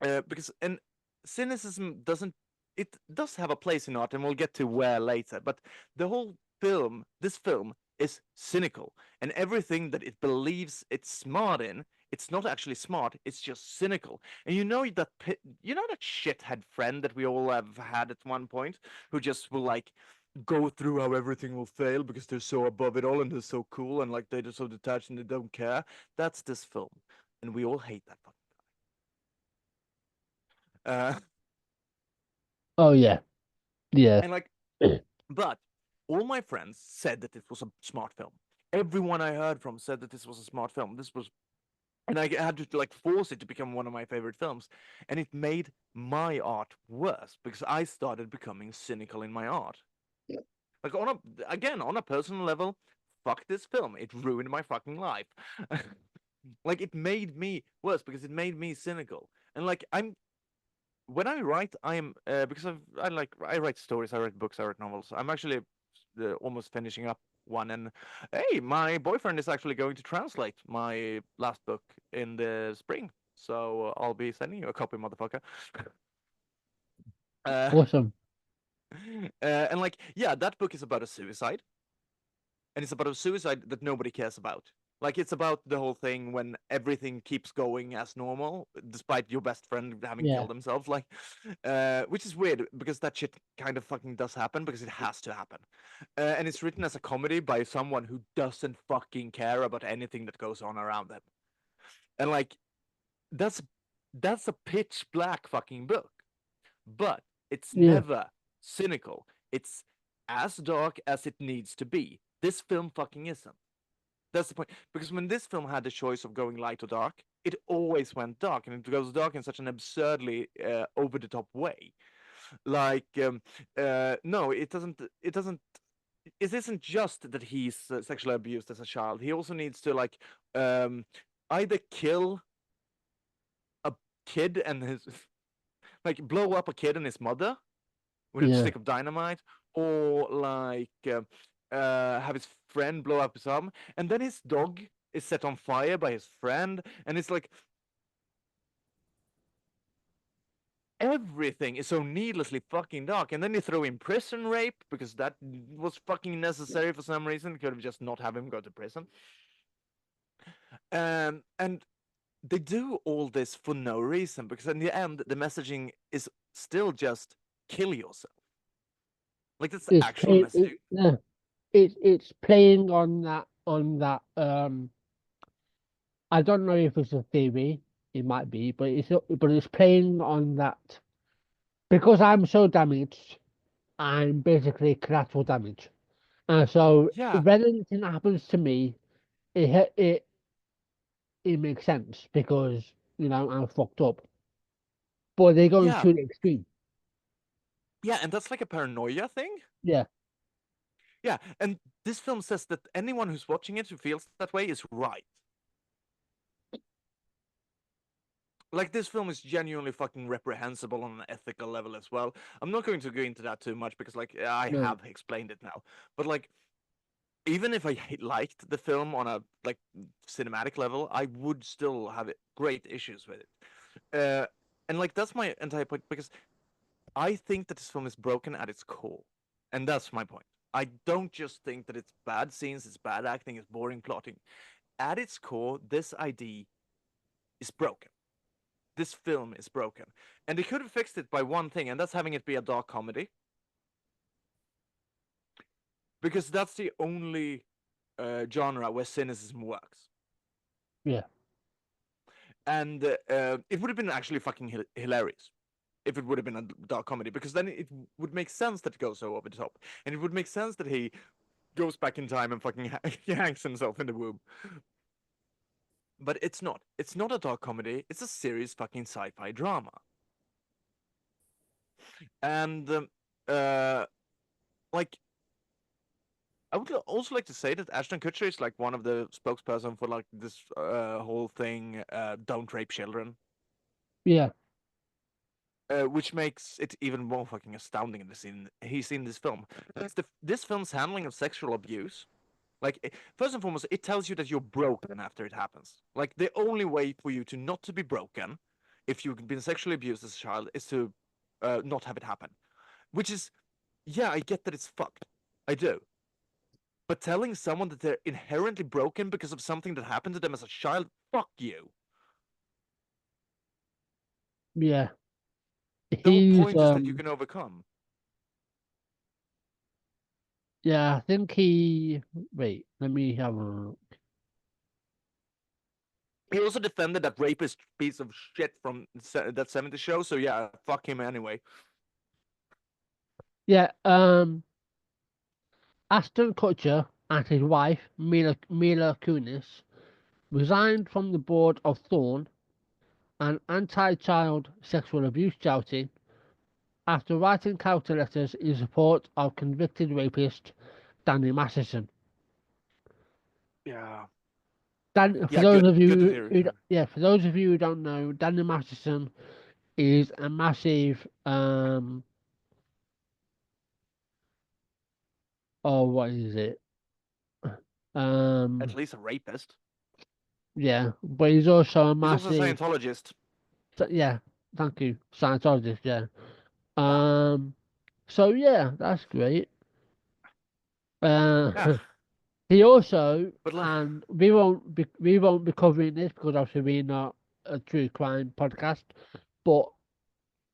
Speaker 2: because and cynicism doesn't it does have a place in art, and we'll get to where later. But the whole this film, is cynical, and everything that it believes it's smart in, it's not actually smart. It's just cynical. And you know that shithead friend that we all have had at one point, who just will like go through how everything will fail because they're so above it all and they're so cool and like they're just so detached and they don't care. That's this film, and we all hate that fucking guy.
Speaker 1: oh yeah, yeah,
Speaker 2: And like, but all my friends said that it was a smart film. Everyone I heard from said that this was a smart film. This was, and I had to like force it to become one of my favorite films. And it made my art worse because I started becoming cynical in my art. Like on a personal level, fuck this film. It ruined my fucking life. Like it made me worse because it made me cynical. And like when I write, I am because I write stories, I write books, I write novels. I'm actually almost finishing up one, and hey, my boyfriend is actually going to translate my last book in the spring, so I'll be sending you a copy, motherfucker. uh,
Speaker 1: awesome.
Speaker 2: and like, yeah, that book is about a suicide, and it's about a suicide that nobody cares about. Like it's about the whole thing when everything keeps going as normal, despite your best friend having
Speaker 1: Yeah,
Speaker 2: killed himself. Like, which is weird because that shit kind of fucking does happen because it has to happen. And it's written as a comedy by someone who doesn't fucking care about anything that goes on around them. And like, that's that's a pitch black fucking book, but it's
Speaker 1: yeah,
Speaker 2: never cynical. It's as dark as it needs to be. This film fucking isn't. That's the point. Because when this film had the choice of going light or dark, it always went dark, and it goes dark in such an absurdly over the top way. Like, no, it doesn't. It doesn't. it isn't just that he's sexually abused as a child. He also needs to like um, either kill a kid and his like blow up a kid and his mother with a
Speaker 1: Yeah,
Speaker 2: stick of dynamite, or like have his friend blow up his arm, and then his dog is set on fire by his friend, and it's like everything is so needlessly fucking dark. And then you throw in prison rape because that was fucking necessary for some reason. Could have just not have him go to prison. And they do all this for no reason because in the end the messaging is still just kill yourself. Like that's the
Speaker 1: it's
Speaker 2: actual
Speaker 1: playing.
Speaker 2: messaging.
Speaker 1: Yeah, it's playing on that. I don't know if it's a theory. It might be, but it's playing on that because I'm so damaged. I'm basically collateral damage, and so
Speaker 2: Yeah,
Speaker 1: when anything happens to me, it makes sense because I'm fucked up. But they're going
Speaker 2: yeah,
Speaker 1: to the extreme.
Speaker 2: yeah, and that's like a paranoia thing.
Speaker 1: Yeah,
Speaker 2: Yeah, and this film says that anyone who's watching it who feels that way is right. Like this film is genuinely fucking reprehensible on an ethical level as well. I'm not going to go into that too much because like I
Speaker 1: no,
Speaker 2: have explained it now. But like even if I liked the film on a like cinematic level, I would still have great issues with it. And like that's my entire point because I think that this film is broken at its core, and that's my point. I don't just think that it's bad scenes, it's bad acting, it's boring plotting. At its core, this idea is broken. This film is broken, and they could have fixed it by one thing, and that's having it be a dark comedy, because that's the only genre where cynicism works.
Speaker 1: yeah,
Speaker 2: And it would have been actually fucking hilarious if it would have been a dark comedy, because then it would make sense that it goes so over the top, and it would make sense that he goes back in time and fucking hangs himself in the womb. But it's not. It's not a dark comedy. It's a serious fucking sci-fi drama. And uh, like I would also like to say that Ashton Kutcher is like one of the spokesperson for like this whole thing. Don't rape children.
Speaker 1: yeah,
Speaker 2: Which makes it even more fucking astounding in the scene he's in this film. This film's handling of sexual abuse, like first and foremost, it tells you that you're broken after it happens. Like the only way for you to not to be broken, if you've been sexually abused as a child, is to not have it happen. Which is, yeah, I get that it's fucked. I do. But telling someone that they're inherently broken because of something that happened to them as a child, fuck you.
Speaker 1: yeah.
Speaker 2: The whole
Speaker 1: He's
Speaker 2: point is that you can overcome.
Speaker 1: yeah. I think he. Wait, let me have a look.
Speaker 2: He also defended that rapist piece of shit from that 70s show, so yeah, fuck him anyway.
Speaker 1: Yeah, Ashton Kutcher and his wife Mila Kunis resigned from the board of Thorn, an anti-child sexual abuse charity, after writing counter letters in support of convicted rapist Danny Masterson.
Speaker 2: Yeah.
Speaker 1: For
Speaker 2: Yeah,
Speaker 1: those
Speaker 2: good.
Speaker 1: of
Speaker 2: Good to
Speaker 1: you,
Speaker 2: hear.
Speaker 1: yeah, for those of you who don't know, Danny Masterson is a massive, oh, what is it?
Speaker 2: At
Speaker 1: Um,
Speaker 2: least a rapist.
Speaker 1: yeah, but he's also a
Speaker 2: He's also a
Speaker 1: massive,
Speaker 2: Scientologist.
Speaker 1: yeah, thank you, Scientologist, yeah.
Speaker 2: Yeah.
Speaker 1: Um, so yeah, that's great.
Speaker 2: Yeah.
Speaker 1: Uh, he also,
Speaker 2: But like,
Speaker 1: and we won't be covering this because obviously we're not a true crime podcast, but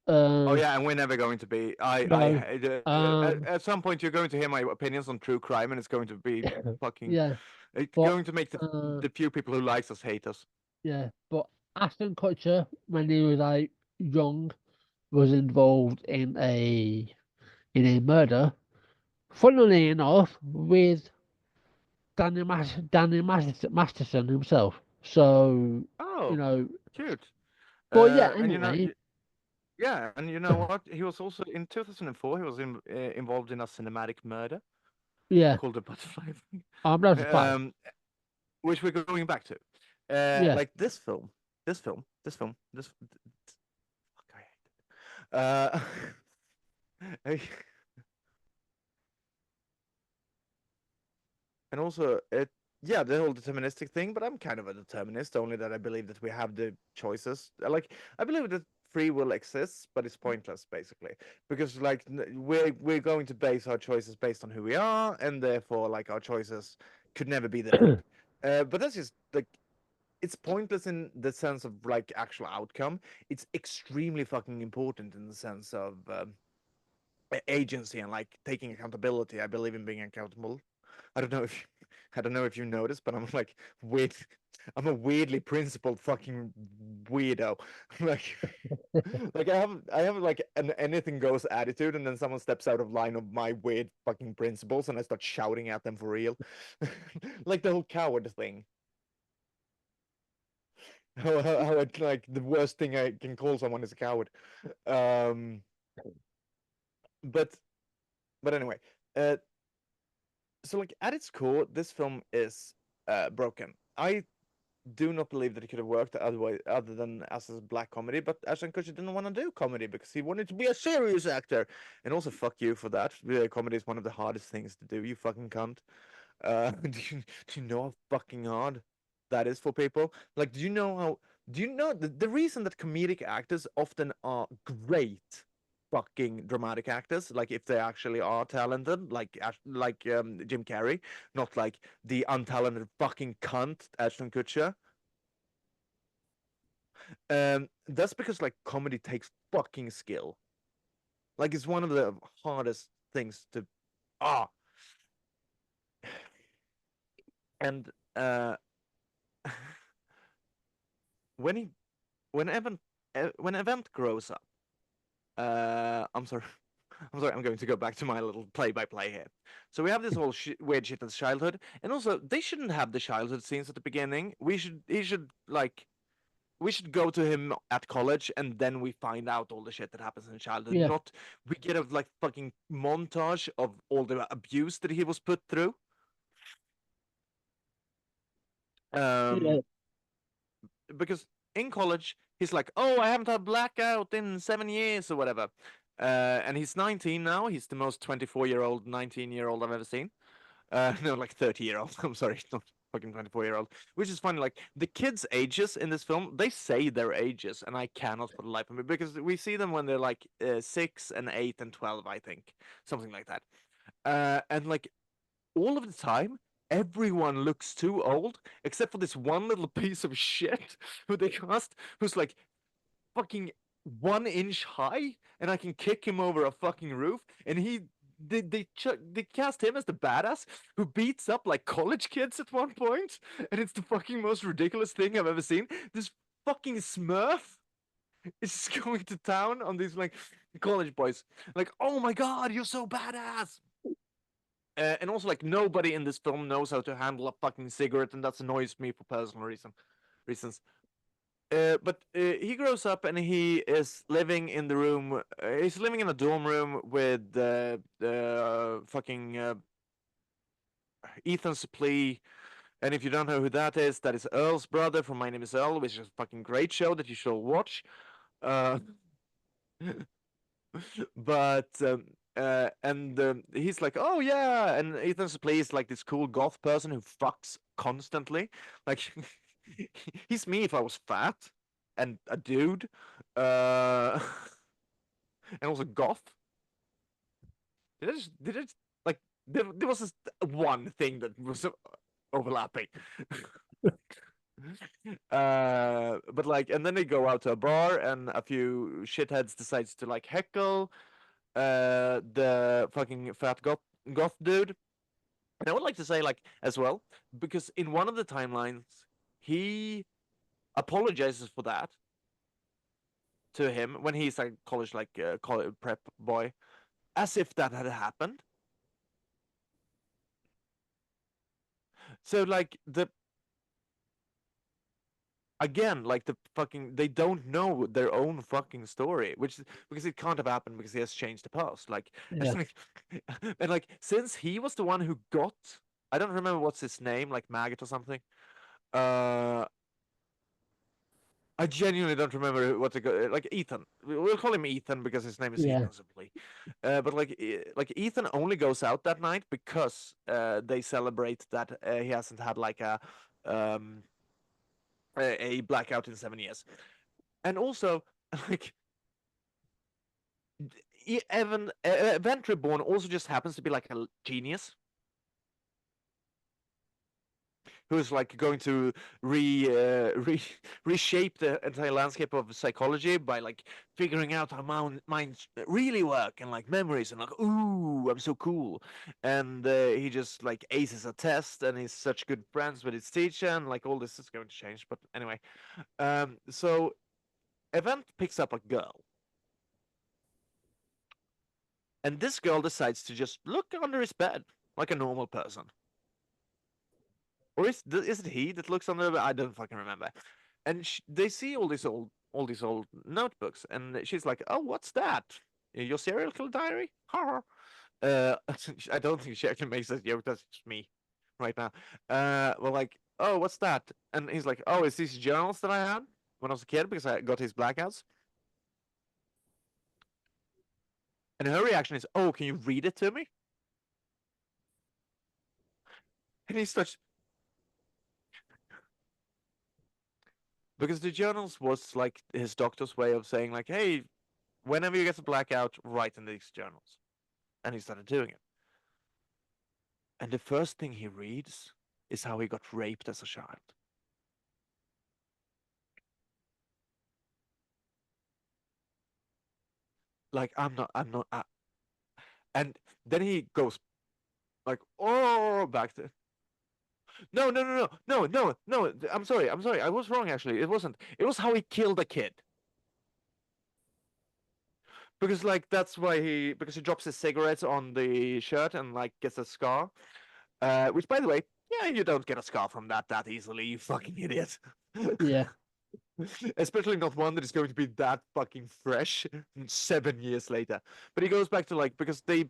Speaker 2: oh
Speaker 1: uh,
Speaker 2: yeah, and we're never going to be.
Speaker 1: no, um,
Speaker 2: At some point, you're going to hear my opinions on true crime, and it's going to be fucking.
Speaker 1: yeah,
Speaker 2: It's
Speaker 1: but
Speaker 2: going to make
Speaker 1: uh,
Speaker 2: the few people who likes us hate us.
Speaker 1: yeah, but Ashton Kutcher, when he was like young, was involved in a murder. Funnily enough, with Masterson himself. So you
Speaker 2: Oh,
Speaker 1: know,
Speaker 2: cute.
Speaker 1: but yeah.
Speaker 2: And you know,
Speaker 1: Anyway,
Speaker 2: yeah, and you know what? He was also in 2004. He was involved in a cinematic murder.
Speaker 1: Yeah,
Speaker 2: called the butterfly thing.
Speaker 1: I'm not surprised.
Speaker 2: Um, which we're going back to.
Speaker 1: Yeah,
Speaker 2: Like this fuck, I hate it. And also yeah, the whole deterministic thing, but I'm kind of a determinist, only that I believe that we have the choices. Like I believe that free will exists, but it's pointless basically. Because like we're going to base our choices based on who we are, and therefore like our choices could never be the free. But that's just like it's pointless in the sense of like actual outcome. It's extremely fucking important in the sense of agency and like taking accountability. I believe in being accountable. I don't know if I don't know if you noticed, but I'm like weird. I'm a weirdly principled fucking weirdo. like I have like an anything goes attitude, and then someone steps out of line of my weird fucking principles, and I start shouting at them for real, like the whole coward thing. How it, like the worst thing I can call someone is a coward. Um, but anyway, uh, so like at its core, this film is broken. I do not believe that it could have worked other than as a black comedy. But Ashton Kutcher didn't want to do comedy because he wanted to be a serious actor. And also, fuck you for that. Comedy is one of the hardest things to do. You fucking cunt. Do you know how fucking hard that is for people? Like, do you know how? Do you know the reason that comedic actors often are great fucking dramatic actors, like if they actually are talented, like Jim Carrey, not like the untalented fucking cunt Ashton Kutcher. That's because like comedy takes fucking skill. Like it's one of the hardest things to ah. And when he when Evan when Event grows up, I'm sorry. I'm sorry, I'm going to go back to my little play-by-play here. So we have this whole weird shit as childhood, and also they shouldn't have the childhood scenes at the beginning. He should like we should go to him at college, and then we find out all the shit that happens in childhood.
Speaker 1: yeah,
Speaker 2: Not we get a like fucking montage of all the abuse that he was put through.
Speaker 1: yeah,
Speaker 2: Um, because in college he's like, oh, I haven't had blackout in 7 years or whatever. And he's 19 now. He's the most 24-year-old, 19-year-old I've ever seen. No, like 30-year-old. I'm sorry, not fucking 24-year-old. Which is funny. Like the kids' ages in this film, they say their ages, and I cannot for the life of me because we see them when they're like 6 and 8 and 12, I think, something like that. And like all of the time, everyone looks too old except for this one little piece of shit who they cast, who's like fucking 1 inch high, and I can kick him over a fucking roof, and they cast him as the badass who beats up like college kids at one point, and it's the fucking most ridiculous thing I've ever seen. This fucking Smurf is just going to town on these like college boys, like, oh my god, you're so badass. And also, like, nobody in this film knows how to handle a fucking cigarette, and that annoys me for personal reasons. But he grows up and he is living in the room. He's living in a dorm room with fucking Ethan Suplee. And if you don't know who that is Earl's brother from My Name Is Earl, which is a fucking great show that you should watch. Uh, but and he's like, oh yeah, and Ethan Suplee is like this cool goth person who fucks constantly. Like he's me if I was fat and a dude, uh, and also goth. Did I just like there was this one thing that was overlapping. But like, and then they go out to a bar, and a few shitheads decides to like heckle the fucking fat goth dude. And I would like to say like as well, because in one of the timelines he apologizes for that to him when he's a college like college prep boy, as if that had happened. So like again, like they don't know their own fucking story, which because it can't have happened because he has changed the past. Like,
Speaker 1: Yeah.
Speaker 2: and like since he was the one who got, I don't remember what's his name, like Maggot or something. Uh, I genuinely don't remember what to go like Ethan. We'll call him Ethan because his name is
Speaker 1: Yeah.
Speaker 2: Ethan simply. But like Ethan only goes out that night because they celebrate that he hasn't had like um a blackout in 7 years, and also like Event Reborn also just happens to be like a genius who's like going to reshape the entire landscape of psychology by like figuring out how minds really work and like memories and like ooh I'm so cool, and he just like aces a test and he's such good friends with his teacher and like all this is going to change. But anyway, so Event picks up a girl, and this girl decides to just look under his bed like a normal person. Or is it he that looks on the? I don't fucking remember. And they see all these old notebooks, and she's like, "Oh, what's that? Your serial killer diary?" Ha. I don't think she actually makes that joke. That's just me, right now. Well, like, "Oh, what's that?" And he's like, "Oh, it's these journals that I had when I was a kid because I got his blackouts." And her reaction is, "Oh, can you read it to me?" And he starts because the journals was like his doctor's way of saying like, "Hey, whenever you get a blackout, write in these journals." And he started doing it. And the first thing he reads is how he got raped as a child. Like I'm not. And then he goes like, oh, back to. No, no, no, no, no, no, no. I'm sorry. I was wrong. Actually, it wasn't. It was how he killed a kid. Because like that's why because he drops his cigarettes on the shirt and like gets a scar. Which by the way, yeah, you don't get a scar from that easily. You fucking idiot.
Speaker 1: Yeah.
Speaker 2: Especially not one that is going to be that fucking fresh 7 years later. But he goes back to like because they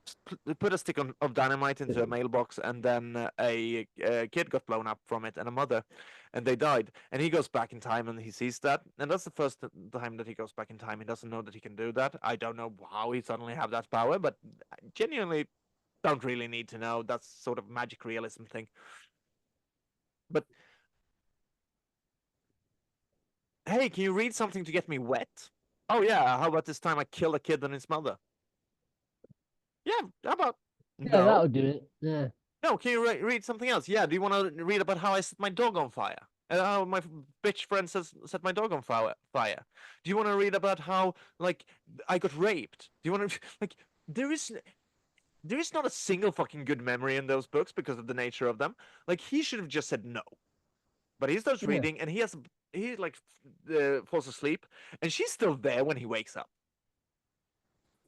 Speaker 2: put a stick of dynamite into a mailbox, and then a kid got blown up from it, and a mother, and they died. And he goes back in time, and he sees that, and that's the first time that he goes back in time. He doesn't know that he can do that. I don't know how he suddenly have that power, but genuinely don't really need to know. That's sort of magic realism thing. But hey, can you read something to get me wet? Oh yeah, how about this time I killed a kid and his mother? Yeah, how about
Speaker 1: Yeah,
Speaker 2: no?
Speaker 1: that'll do it. Yeah.
Speaker 2: No, can you read something else? Yeah, do you want to read about how I set my dog on fire? And how my bitch friend set my dog on fire? Do you want to read about how like I got raped? Do you want to like there is there is not a single fucking good memory in those books because of the nature of them. Like he should have just said no. But he starts
Speaker 1: Yeah.
Speaker 2: reading and he like falls asleep and she's still there when he wakes up.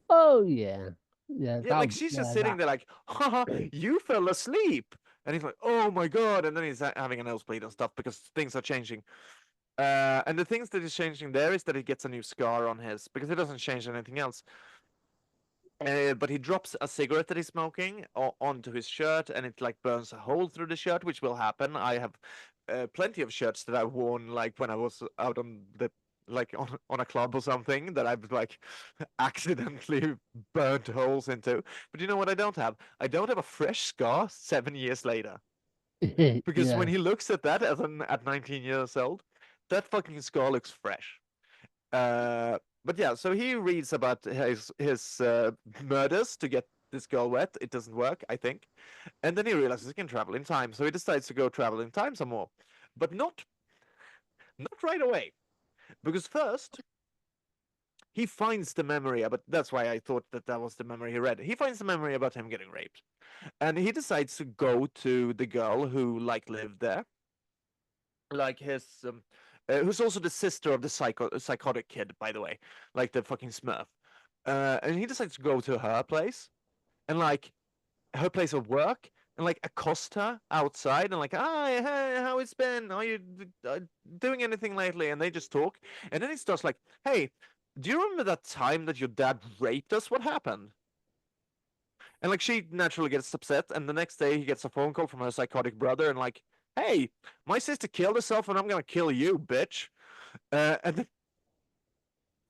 Speaker 1: Oh yeah. Yeah.
Speaker 2: Yeah, like
Speaker 1: That.
Speaker 2: she's just
Speaker 1: Yeah.
Speaker 2: sitting
Speaker 1: That.
Speaker 2: there like, haha, you fell asleep. And he's like, oh my God. And then he's having a nosebleed and stuff because things are changing. And the things that is changing there is that he gets a new scar on his, because it doesn't change anything else. But he drops a cigarette that he's smoking onto his shirt, and it like burns a hole through the shirt, which will happen. I have plenty of shirts that I've worn like when I was out on the like on a club or something that I've like accidentally burnt holes into. But you know what I don't have? I don't have a fresh scar 7 years later. Because when
Speaker 1: Yeah.
Speaker 2: he looks at that at 19 years old, that fucking scar looks fresh. But yeah, so he reads about his murders to get this girl wet. It doesn't work, I think, and then he realizes he can travel in time. So he decides to go travel in time some more, but not right away, because first he finds the memory about. That's why I thought that that was the memory he read. He finds the memory about him getting raped, and he decides to go to the girl who like lived there, like his who's also the sister of the psychotic kid, by the way, like the fucking Smurf. And he decides to go to her place and like her place of work and like accost her outside and like, hi, hey, how it's been? Are you doing anything lately? And they just talk, and then he starts like, hey, do you remember that time that your dad raped us? What happened? And like she naturally gets upset, and the next day he gets a phone call from her psychotic brother, and like, hey, my sister killed herself, and I'm gonna kill you, bitch. And then,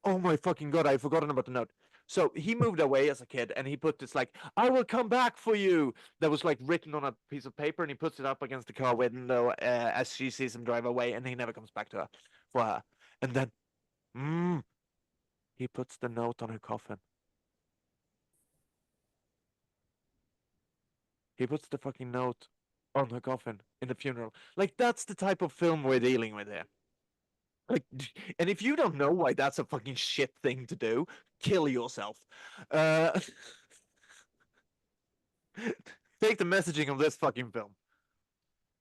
Speaker 2: oh my fucking god, I've forgotten about the note. So he moved away as a kid, and he put this like, "I will come back for you." That was like written on a piece of paper, and he puts it up against the car window as she sees him drive away, and he never comes back to her for her. And then, he puts the note on her coffin. He puts the fucking note on her coffin in the funeral. Like that's the type of film we're dealing with here. Like, and if you don't know why that's a fucking shit thing to do, kill yourself. Uh, take the messaging of this fucking film.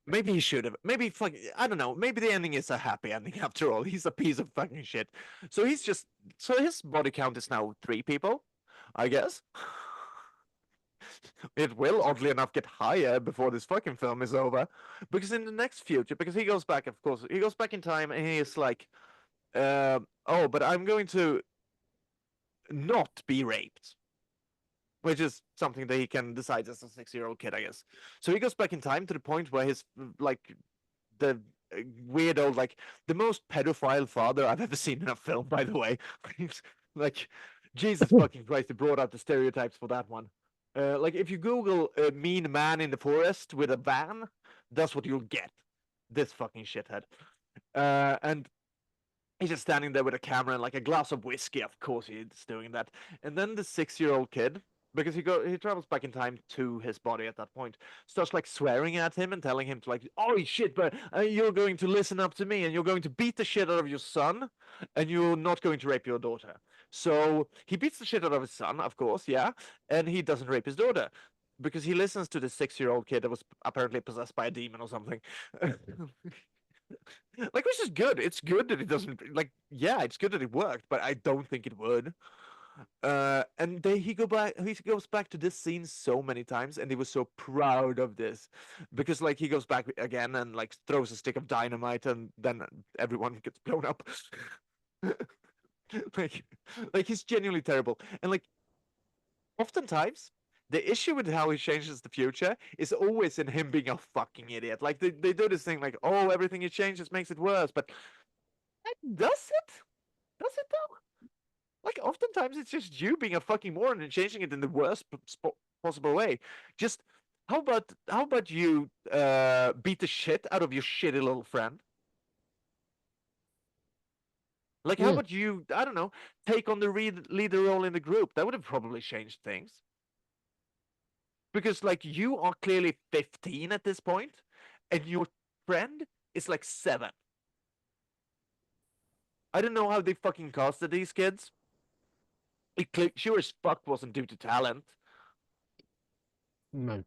Speaker 2: Maybe he should have. Maybe fuck. I don't know. Maybe the ending is a happy ending after all. He's a piece of fucking shit. So he's just. So his body count is now 3 people, I guess. It will, oddly enough, get higher before this fucking film is over, because in the next future, because he goes back, of course, he goes back in time, and he is like, "Oh, but I'm going to not be raped." Which is something that he can decide as a 6-year-old kid, I guess. So he goes back in time to the point where his like the weird old like the most pedophile father I've ever seen in a film, by the way. Like Jesus fucking Christ, he brought out the stereotypes for that one. Like if you Google a mean man in the forest with a van, that's what you'll get. This fucking shithead. And he's just standing there with a camera and like a glass of whiskey. Of course, he's doing that. And then the 6-year-old kid, because he travels back in time to his body at that point, starts like swearing at him and telling him to like, "Oh shit, but you're going to listen up to me, and you're going to beat the shit out of your son, and you're not going to rape your daughter." So he beats the shit out of his son, of course, yeah, and he doesn't rape his daughter. Because he listens to the 6-year-old kid that was apparently possessed by a demon or something. Like, which is good. It's good that it doesn't like. Yeah, it's good that it worked, but I don't think it would. And they he go back. He goes back to this scene so many times, and he was so proud of this, because like he goes back again and like throws a stick of dynamite, and then everyone gets blown up. like, like he's genuinely terrible, and like oftentimes. The issue with how he changes the future is always in him being a fucking idiot. Like they do this thing like, oh, everything he changes makes it worse, but does it? Does it though? Like oftentimes it's just you being a fucking moron and changing it in the worst possible way. Just how about you beat the shit out of your shitty little friend? Like how
Speaker 1: Yeah,
Speaker 2: about you, I don't know, take on the leader role in the group? That would have probably changed things. Because like you are clearly 15 at this point, and your friend is like 7. I don't know how they fucking casted these kids. It sure as fuck wasn't due to talent.
Speaker 1: no,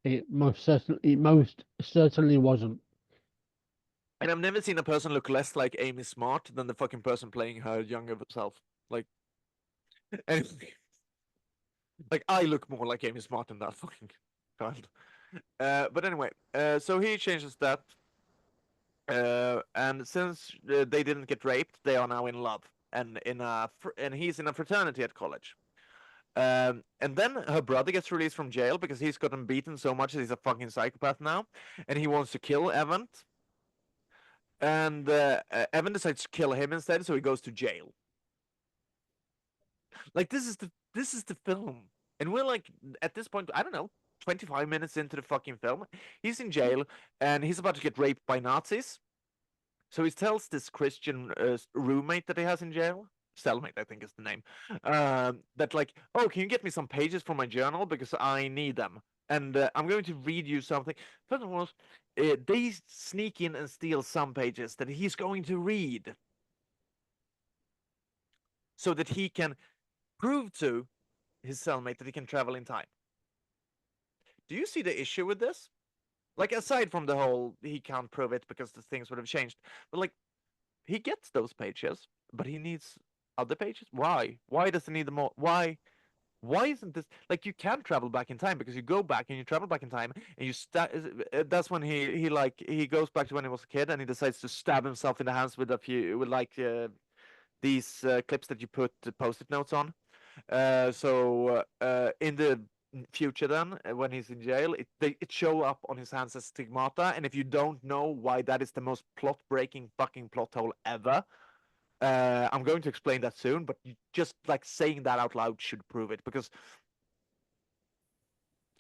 Speaker 1: it most certainly wasn't.
Speaker 2: And I've never seen a person look less like Amy Smart than the fucking person playing her younger self. Like, anyway, like I look more like Amy Smart than that fucking child. But anyway, so he changes that, and since they didn't get raped, they are now in love, and and he's in a fraternity at college. And then her brother gets released from jail because he's gotten beaten so much that he's a fucking psychopath now, and he wants to kill Evan. And Evan decides to kill him instead, so he goes to jail. Like this is the film, and we're like at this point, I don't know, 25 minutes into the fucking film, he's in jail and he's about to get raped by Nazis. So he tells this Christian roommate that he has in jail, cellmate, I think is the name, that like, oh, can you get me some pages from my journal because I need them, and I'm going to read you something. First of all, they sneak in and steal some pages that he's going to read, so that he can prove to his cellmate that he can travel in time. Do you see the issue with this? Like, aside from the whole he can't prove it because the things would have changed, but like he gets those pages, but he needs other pages. Why? Why does he need them all? Why? Why isn't this like you can travel back in time because you go back and you travel back in time and you that's when he goes back to when he was a kid and he decides to stab himself in the hands with a few with like these clips that you put post-it notes on. In the future, then when he's in jail, it show up on his hands as stigmata, and if you don't know why that is the most plot-breaking fucking plot hole ever, I'm going to explain that soon. But just like saying that out loud should prove it because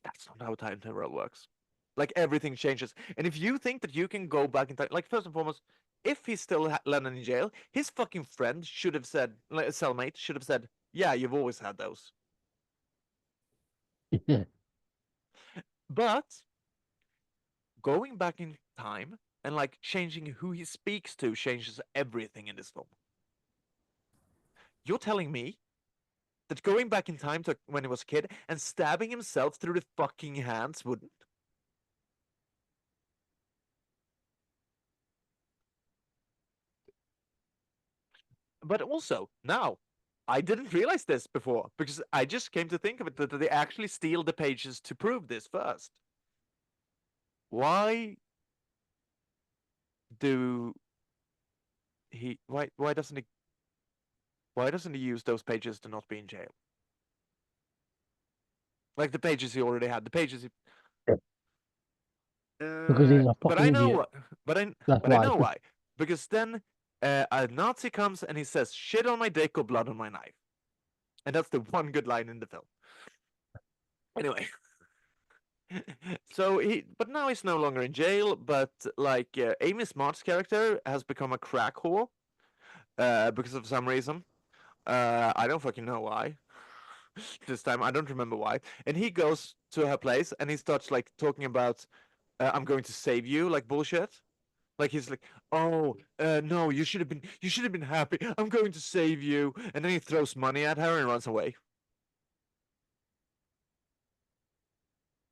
Speaker 2: that's not how time travel works. Like everything changes, and if you think that you can go back in time, like first and foremost, if he's still landed in jail, his fucking friend should have said, like, cellmate should have said, "Yeah, you've always had those."
Speaker 1: Yeah.
Speaker 2: But going back in time and like changing who he speaks to changes everything in this film. You're telling me that going back in time to when he was a kid and stabbing himself through the fucking hands wouldn't? But also, now, I didn't realize this before because I just came to think of it that they actually steal the pages to prove this first. Why do he why doesn't he use those pages to not be in jail? Like the pages he already had, the pages he
Speaker 1: Because he's a
Speaker 2: but I
Speaker 1: fucking
Speaker 2: know
Speaker 1: idiot.
Speaker 2: what. But I
Speaker 1: That's
Speaker 2: but I
Speaker 1: why.
Speaker 2: know why. Because then a Nazi comes and he says, "Shit on my dick or blood on my knife," and that's the one good line in the film. Anyway, but now he's no longer in jail. But like Amy Smart's character has become a crack whore because of some reason. I don't fucking know why. This time I don't remember why. And he goes to her place and he starts like talking about, "I'm going to save you," like bullshit. Like he's like, "Oh, no, you should have been happy. I'm going to save you." And then he throws money at her and runs away.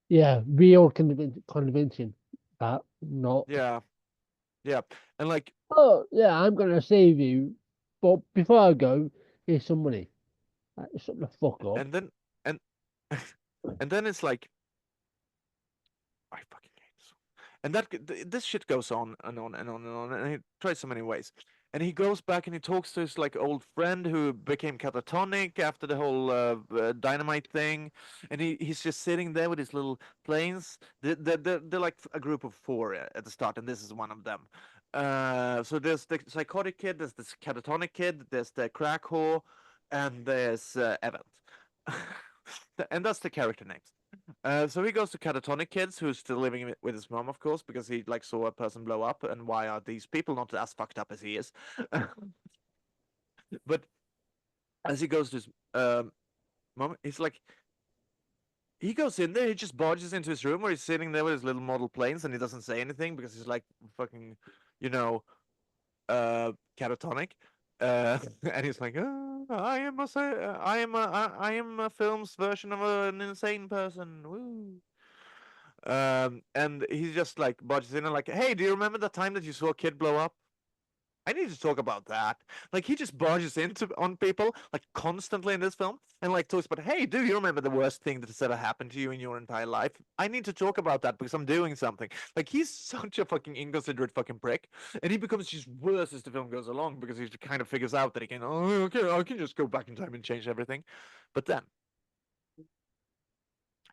Speaker 1: Yeah, real convincing. That not.
Speaker 2: Yeah, yeah. And like,
Speaker 1: Oh yeah, I'm gonna save you, but before I go, here's some money. Like, shut the fuck up.
Speaker 2: and then and and then it's like, I fucking hate this. And this shit goes on and on and on and on, and he tries so many ways. And he goes back and he talks to his like old friend who became catatonic after the whole dynamite thing, and he's just sitting there with his little planes. They're like a group of four at the start, and this is one of them. So there's the psychotic kid, there's this catatonic kid, there's the crack whore, and there's Evans. And that's the character names. So he goes to catatonic kids who's still living with his mom, of course, because he like saw a person blow up, and why are these people not as fucked up as he is? But as he goes to his mom, he's like, he goes in there, he just barges into his room where he's sitting there with his little model planes, and he doesn't say anything because he's like fucking, you know, catatonic. And he's like, "Oh, I am a film's version of an insane person. Woo." And he just like barges in and like, "Hey, do you remember the time that you saw a kid blow up? I need to talk about that." Like he just barges into on people like constantly in this film and like talks about, "Hey, do you remember the worst thing that has ever happened to you in your entire life? I need to talk about that because I'm doing something." Like he's such a fucking inconsiderate fucking prick, and he becomes just worse as the film goes along because he kind of figures out that he can, "Oh, okay, I can just go back in time and change everything," but then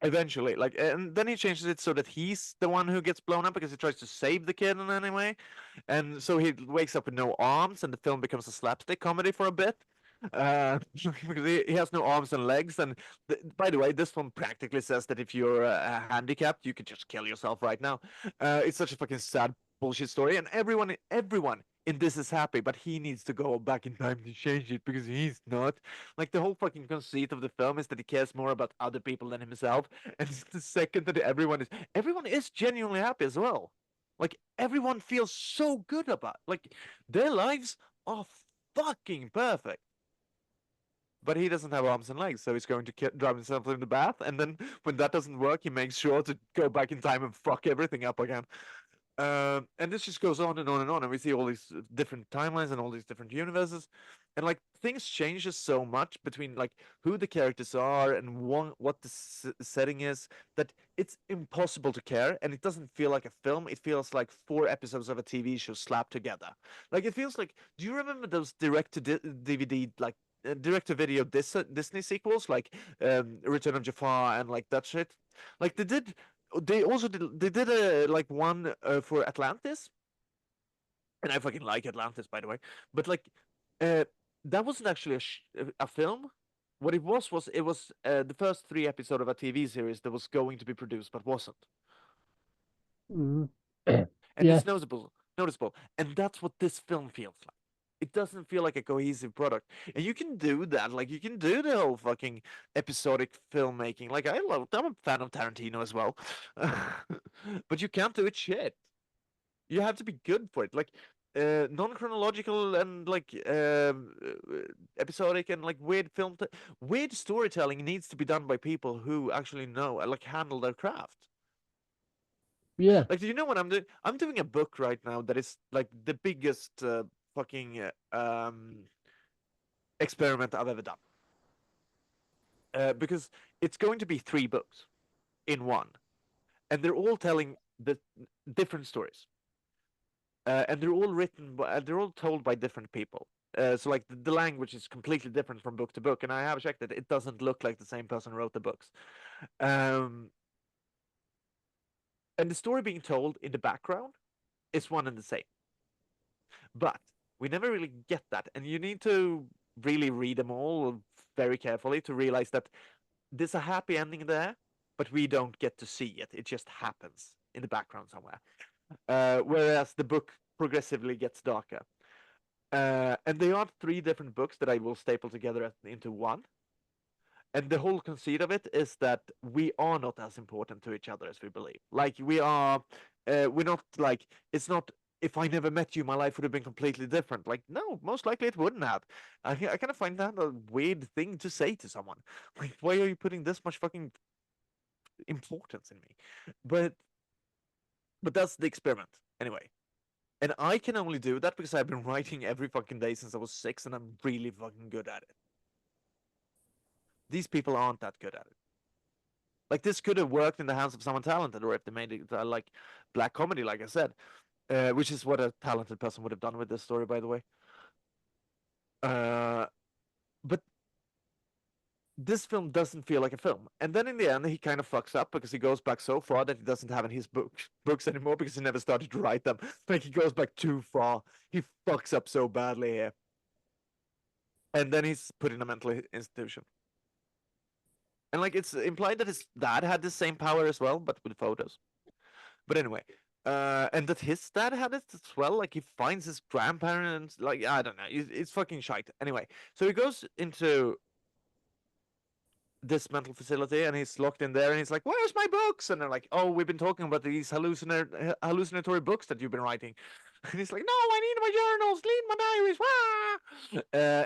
Speaker 2: eventually, like, and then he changes it so that he's the one who gets blown up because he tries to save the kid in any way, and so he wakes up with no arms, and the film becomes a slapstick comedy for a bit. Because he has no arms and legs, and by the way, this film practically says that if you're handicapped, you could just kill yourself right now. It's such a fucking sad bullshit story, and everyone in this is happy, but he needs to go back in time to change it because he's not. Like the whole fucking conceit of the film is that he cares more about other people than himself. And the second that everyone is genuinely happy as well. Like everyone feels so good about like their lives are fucking perfect. But he doesn't have arms and legs, so he's going to drive himself in the bath. And then when that doesn't work, he makes sure to go back in time and fuck everything up again. And this just goes on and on and on, and we see all these different timelines and all these different universes, and like things changes so much between like who the characters are and what the setting is, that it's impossible to care, and it doesn't feel like a film. It feels like 4 episodes of a TV show slapped together. Like it feels like. Do you remember those direct to DVD like? Direct to video Disney sequels like Return of Jafar and like that shit, like they also did a like one for Atlantis, and I fucking like Atlantis by the way. But like, uh, that wasn't actually a film. What it was the first 3 episodes of a TV series that was going to be produced but wasn't,
Speaker 1: Mm.
Speaker 2: and
Speaker 1: Yeah,
Speaker 2: it's noticeable, and that's what this film feels like. It doesn't feel like a cohesive product, and you can do that. Like you can do the whole fucking episodic filmmaking. Like I'm a fan of Tarantino as well, but you can't do it shit. You have to be good for it. Like non-chronological and like episodic and like weird storytelling needs to be done by people who actually know like handle their craft.
Speaker 1: yeah,
Speaker 2: Like, do you know what I'm doing? I'm doing a book right now that is like the biggest fucking experiment I've ever done. Because it's going to be 3 books in one, and they're all telling the different stories. And they're all they're all told by different people. So like the language is completely different from book to book, and I have checked that it doesn't look like the same person wrote the books. Um, and the story being told in the background is one and the same, but we never really get that, and you need to really read them all very carefully to realize that there's a happy ending there, but we don't get to see it. It just happens in the background somewhere. Whereas the book progressively gets darker. And they are 3 different books that I will staple together into one. And the whole conceit of it is that we are not as important to each other as we believe. Like we're not like it's not. If I never met you, my life would have been completely different. Like no, most likely it wouldn't have. I kind of find that a weird thing to say to someone. Like why are you putting this much fucking importance in me? But but that's the experiment anyway. And I can only do that because I've been writing every fucking day since I was 6, and I'm really fucking good at it. These people aren't that good at it. Like this could have worked in the hands of someone talented, or if they made it like black comedy, like I said, which is what a talented person would have done with this story, by the way. Uh, but this film doesn't feel like a film. And then in the end, he kind of fucks up because he goes back so far that he doesn't have in his books anymore because he never started to write them. Like he goes back too far. He fucks up so badly here, and then he's put in a mental institution. And like it's implied that his dad had the same power as well, but with photos. But anyway, and that his dad had it as well. Like he finds his grandparents. Like I don't know, it's fucking shite. Anyway, so he goes into this mental facility and he's locked in there and he's like, "Where's my books?" And they're like, "Oh, we've been talking about these hallucinatory books that you've been writing." And he's like, "No, I need my journals, need my diaries."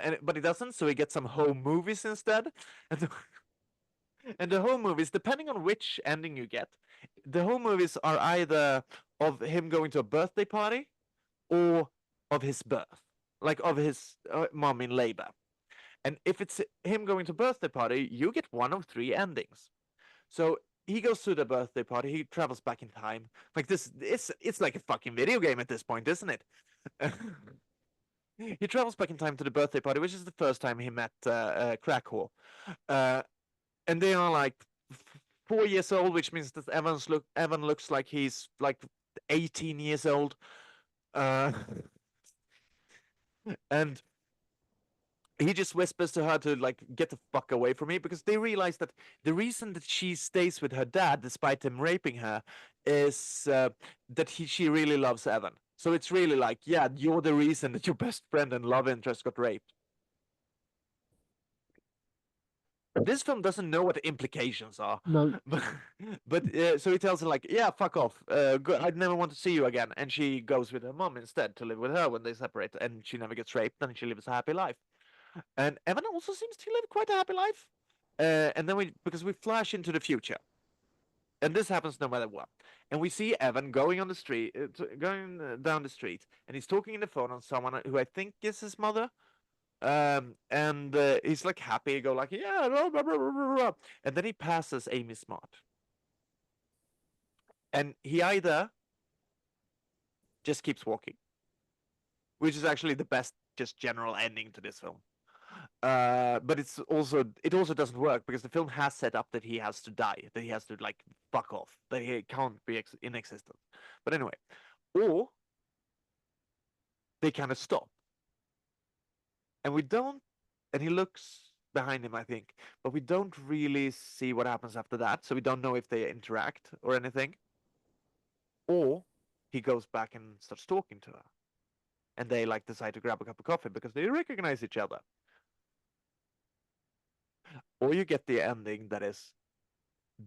Speaker 2: Wah! But he doesn't, so he gets some home movies instead. And and the home movies, depending on which ending you get, the home movies are either of him going to a birthday party or of his birth, like of his mom in labor. And if it's him going to birthday party, you get one of 3 endings. So he goes to the birthday party. He travels back in time. Like this, it's like a fucking video game at this point, isn't it? He travels back in time to the birthday party, which is the first time he met Crack Whore. Uh, and they are like 4 years old, which means that Evan looks like he's like 18 years old. Uh, and he just whispers to her to like get the fuck away from me because they realize that the reason that she stays with her dad despite him raping her is that she really loves Evan. So it's really like, yeah, you're the reason that your best friend and love interest got raped. This film doesn't know what the implications are,
Speaker 1: no,
Speaker 2: but so he tells her like, yeah, fuck off. I'd never want to see you again. And she goes with her mom instead to live with her when they separate, and she never gets raped, and she lives a happy life. And Evan also seems to live quite a happy life. And then because we flash into the future, and this happens no matter what. And we see Evan going on the street, going down the street, and he's talking in the phone on someone who I think is his mother. And he's like happy, go like, yeah, blah, blah, blah, blah, blah. And then he passes Amy Smart, and he either just keeps walking, which is actually the best just general ending to this film. But it also doesn't work because the film has set up that he has to die, that he has to like fuck off, that he can't be in existence. But anyway, or they kind of stop, and we don't, and he looks behind him, I think, but we don't really see what happens after that, so we don't know if they interact or anything, or he goes back and starts talking to her, and they like decide to grab a cup of coffee because they recognize each other. Or you get the ending that is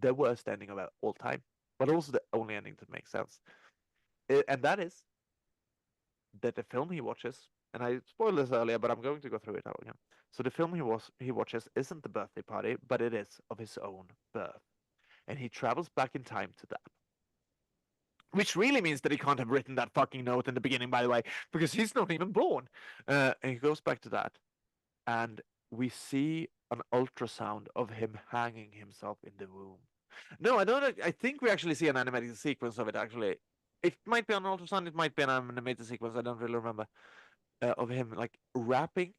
Speaker 2: the worst ending of all time, but also the only ending that makes sense. And that is that the film he watches, and I spoiled this earlier, but I'm going to go through it out again. So the film he watches isn't the birthday party, but it is of his own birth, and he travels back in time to that. Which really means that he can't have written that fucking note in the beginning, by the way, because he's not even born. And he goes back to that, and we see an ultrasound of him hanging himself in the womb. No, I don't. I think we actually see an animated sequence of it. Actually, it might be an ultrasound. It might be an animated sequence. I don't really remember. Of him like wrapping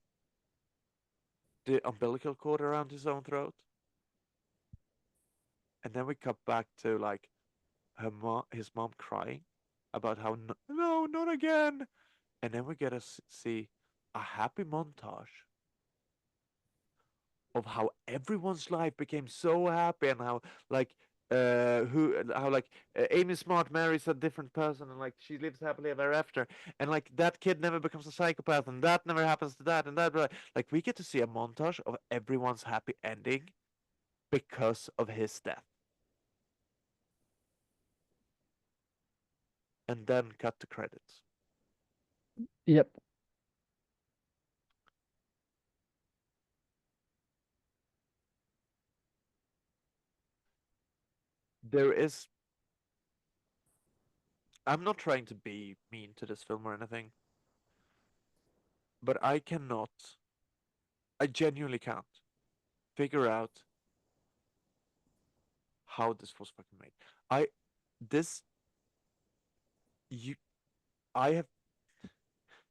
Speaker 2: the umbilical cord around his own throat, and then we cut back to like his mom crying about how no, not again, and then we get to see a happy montage of how everyone's life became so happy and how like Amy Smart marries a different person and like she lives happily ever after and like that kid never becomes a psychopath and that never happens to that and that like we get to see a montage of everyone's happy ending because of his death, and then cut to credits.
Speaker 1: Yep.
Speaker 2: There is I'm not trying to be mean to this film or anything, but I genuinely can't figure out how this was fucking made. I this you I have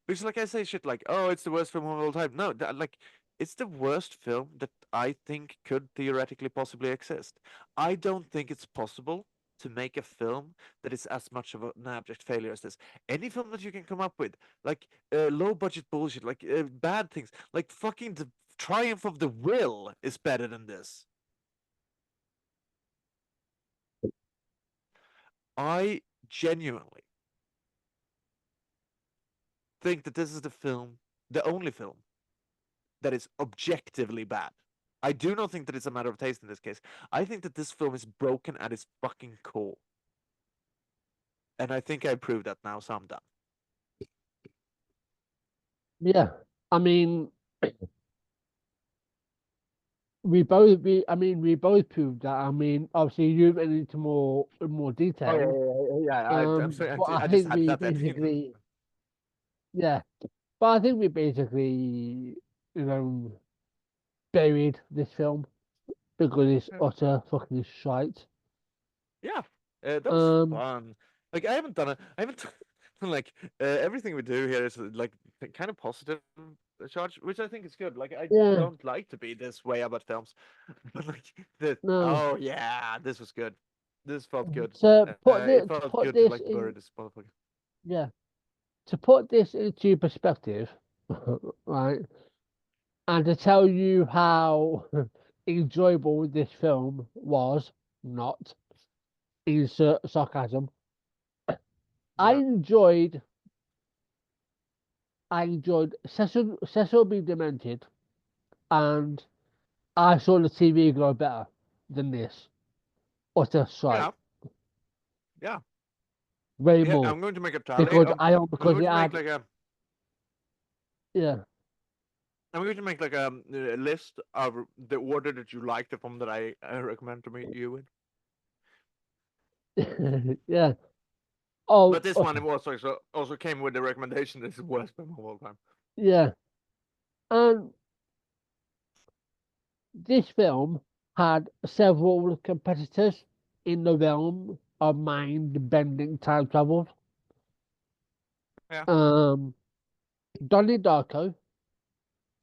Speaker 2: because like I say shit like oh it's the worst film of all time. No, like it's the worst film that I think could theoretically possibly exist. I don't think it's possible to make a film that is as much of an abject failure as this. Any film that you can come up with, like low budget bullshit, like bad things, like fucking the Triumph of the Will is better than this. I genuinely think that this is the only film that is objectively bad. I do not think that it's a matter of taste in this case. I think that this film is broken at its fucking core. And I think I proved that now, so I'm done.
Speaker 1: Yeah. I mean, we both proved that. I mean, obviously you went into more
Speaker 2: Oh
Speaker 1: detail.
Speaker 2: I'm sorry.
Speaker 1: But I
Speaker 2: I just
Speaker 1: think
Speaker 2: had
Speaker 1: we
Speaker 2: that ending.
Speaker 1: basically, yeah. But I think we basically, you know, buried this film because it's utter fucking shite.
Speaker 2: Yeah, that was
Speaker 1: Um,
Speaker 2: fun. Like I haven't done it. I haven't like everything we do here is like kind of positive charge, which I think is good. Like I
Speaker 1: yeah,
Speaker 2: don't like to be this way about films, but like the
Speaker 1: no.
Speaker 2: oh yeah, this was good. This felt good. It
Speaker 1: To
Speaker 2: felt
Speaker 1: put
Speaker 2: good to
Speaker 1: this
Speaker 2: like bury
Speaker 1: in,
Speaker 2: this motherfucker.
Speaker 1: yeah, to put this into perspective, right, and to tell you how enjoyable this film was, not insert sarcasm. I
Speaker 2: Yeah,
Speaker 1: enjoyed, Cecil being demented, and I saw the TV grow better than this. Utter
Speaker 2: yeah,
Speaker 1: shite,
Speaker 2: yeah,
Speaker 1: way
Speaker 2: yeah.
Speaker 1: more
Speaker 2: I'm going to make a tally. I'm
Speaker 1: because
Speaker 2: going
Speaker 1: it
Speaker 2: to make
Speaker 1: had,
Speaker 2: like a
Speaker 1: yeah.
Speaker 2: I'm going to make like a list of the order that you like the film that I recommend to meet you in.
Speaker 1: Yeah. Oh,
Speaker 2: But this one it was also came with the recommendation this is the worst film of all time.
Speaker 1: yeah. And this film had several competitors in the realm of mind-bending time travel.
Speaker 2: Yeah.
Speaker 1: Um, Donnie Darko,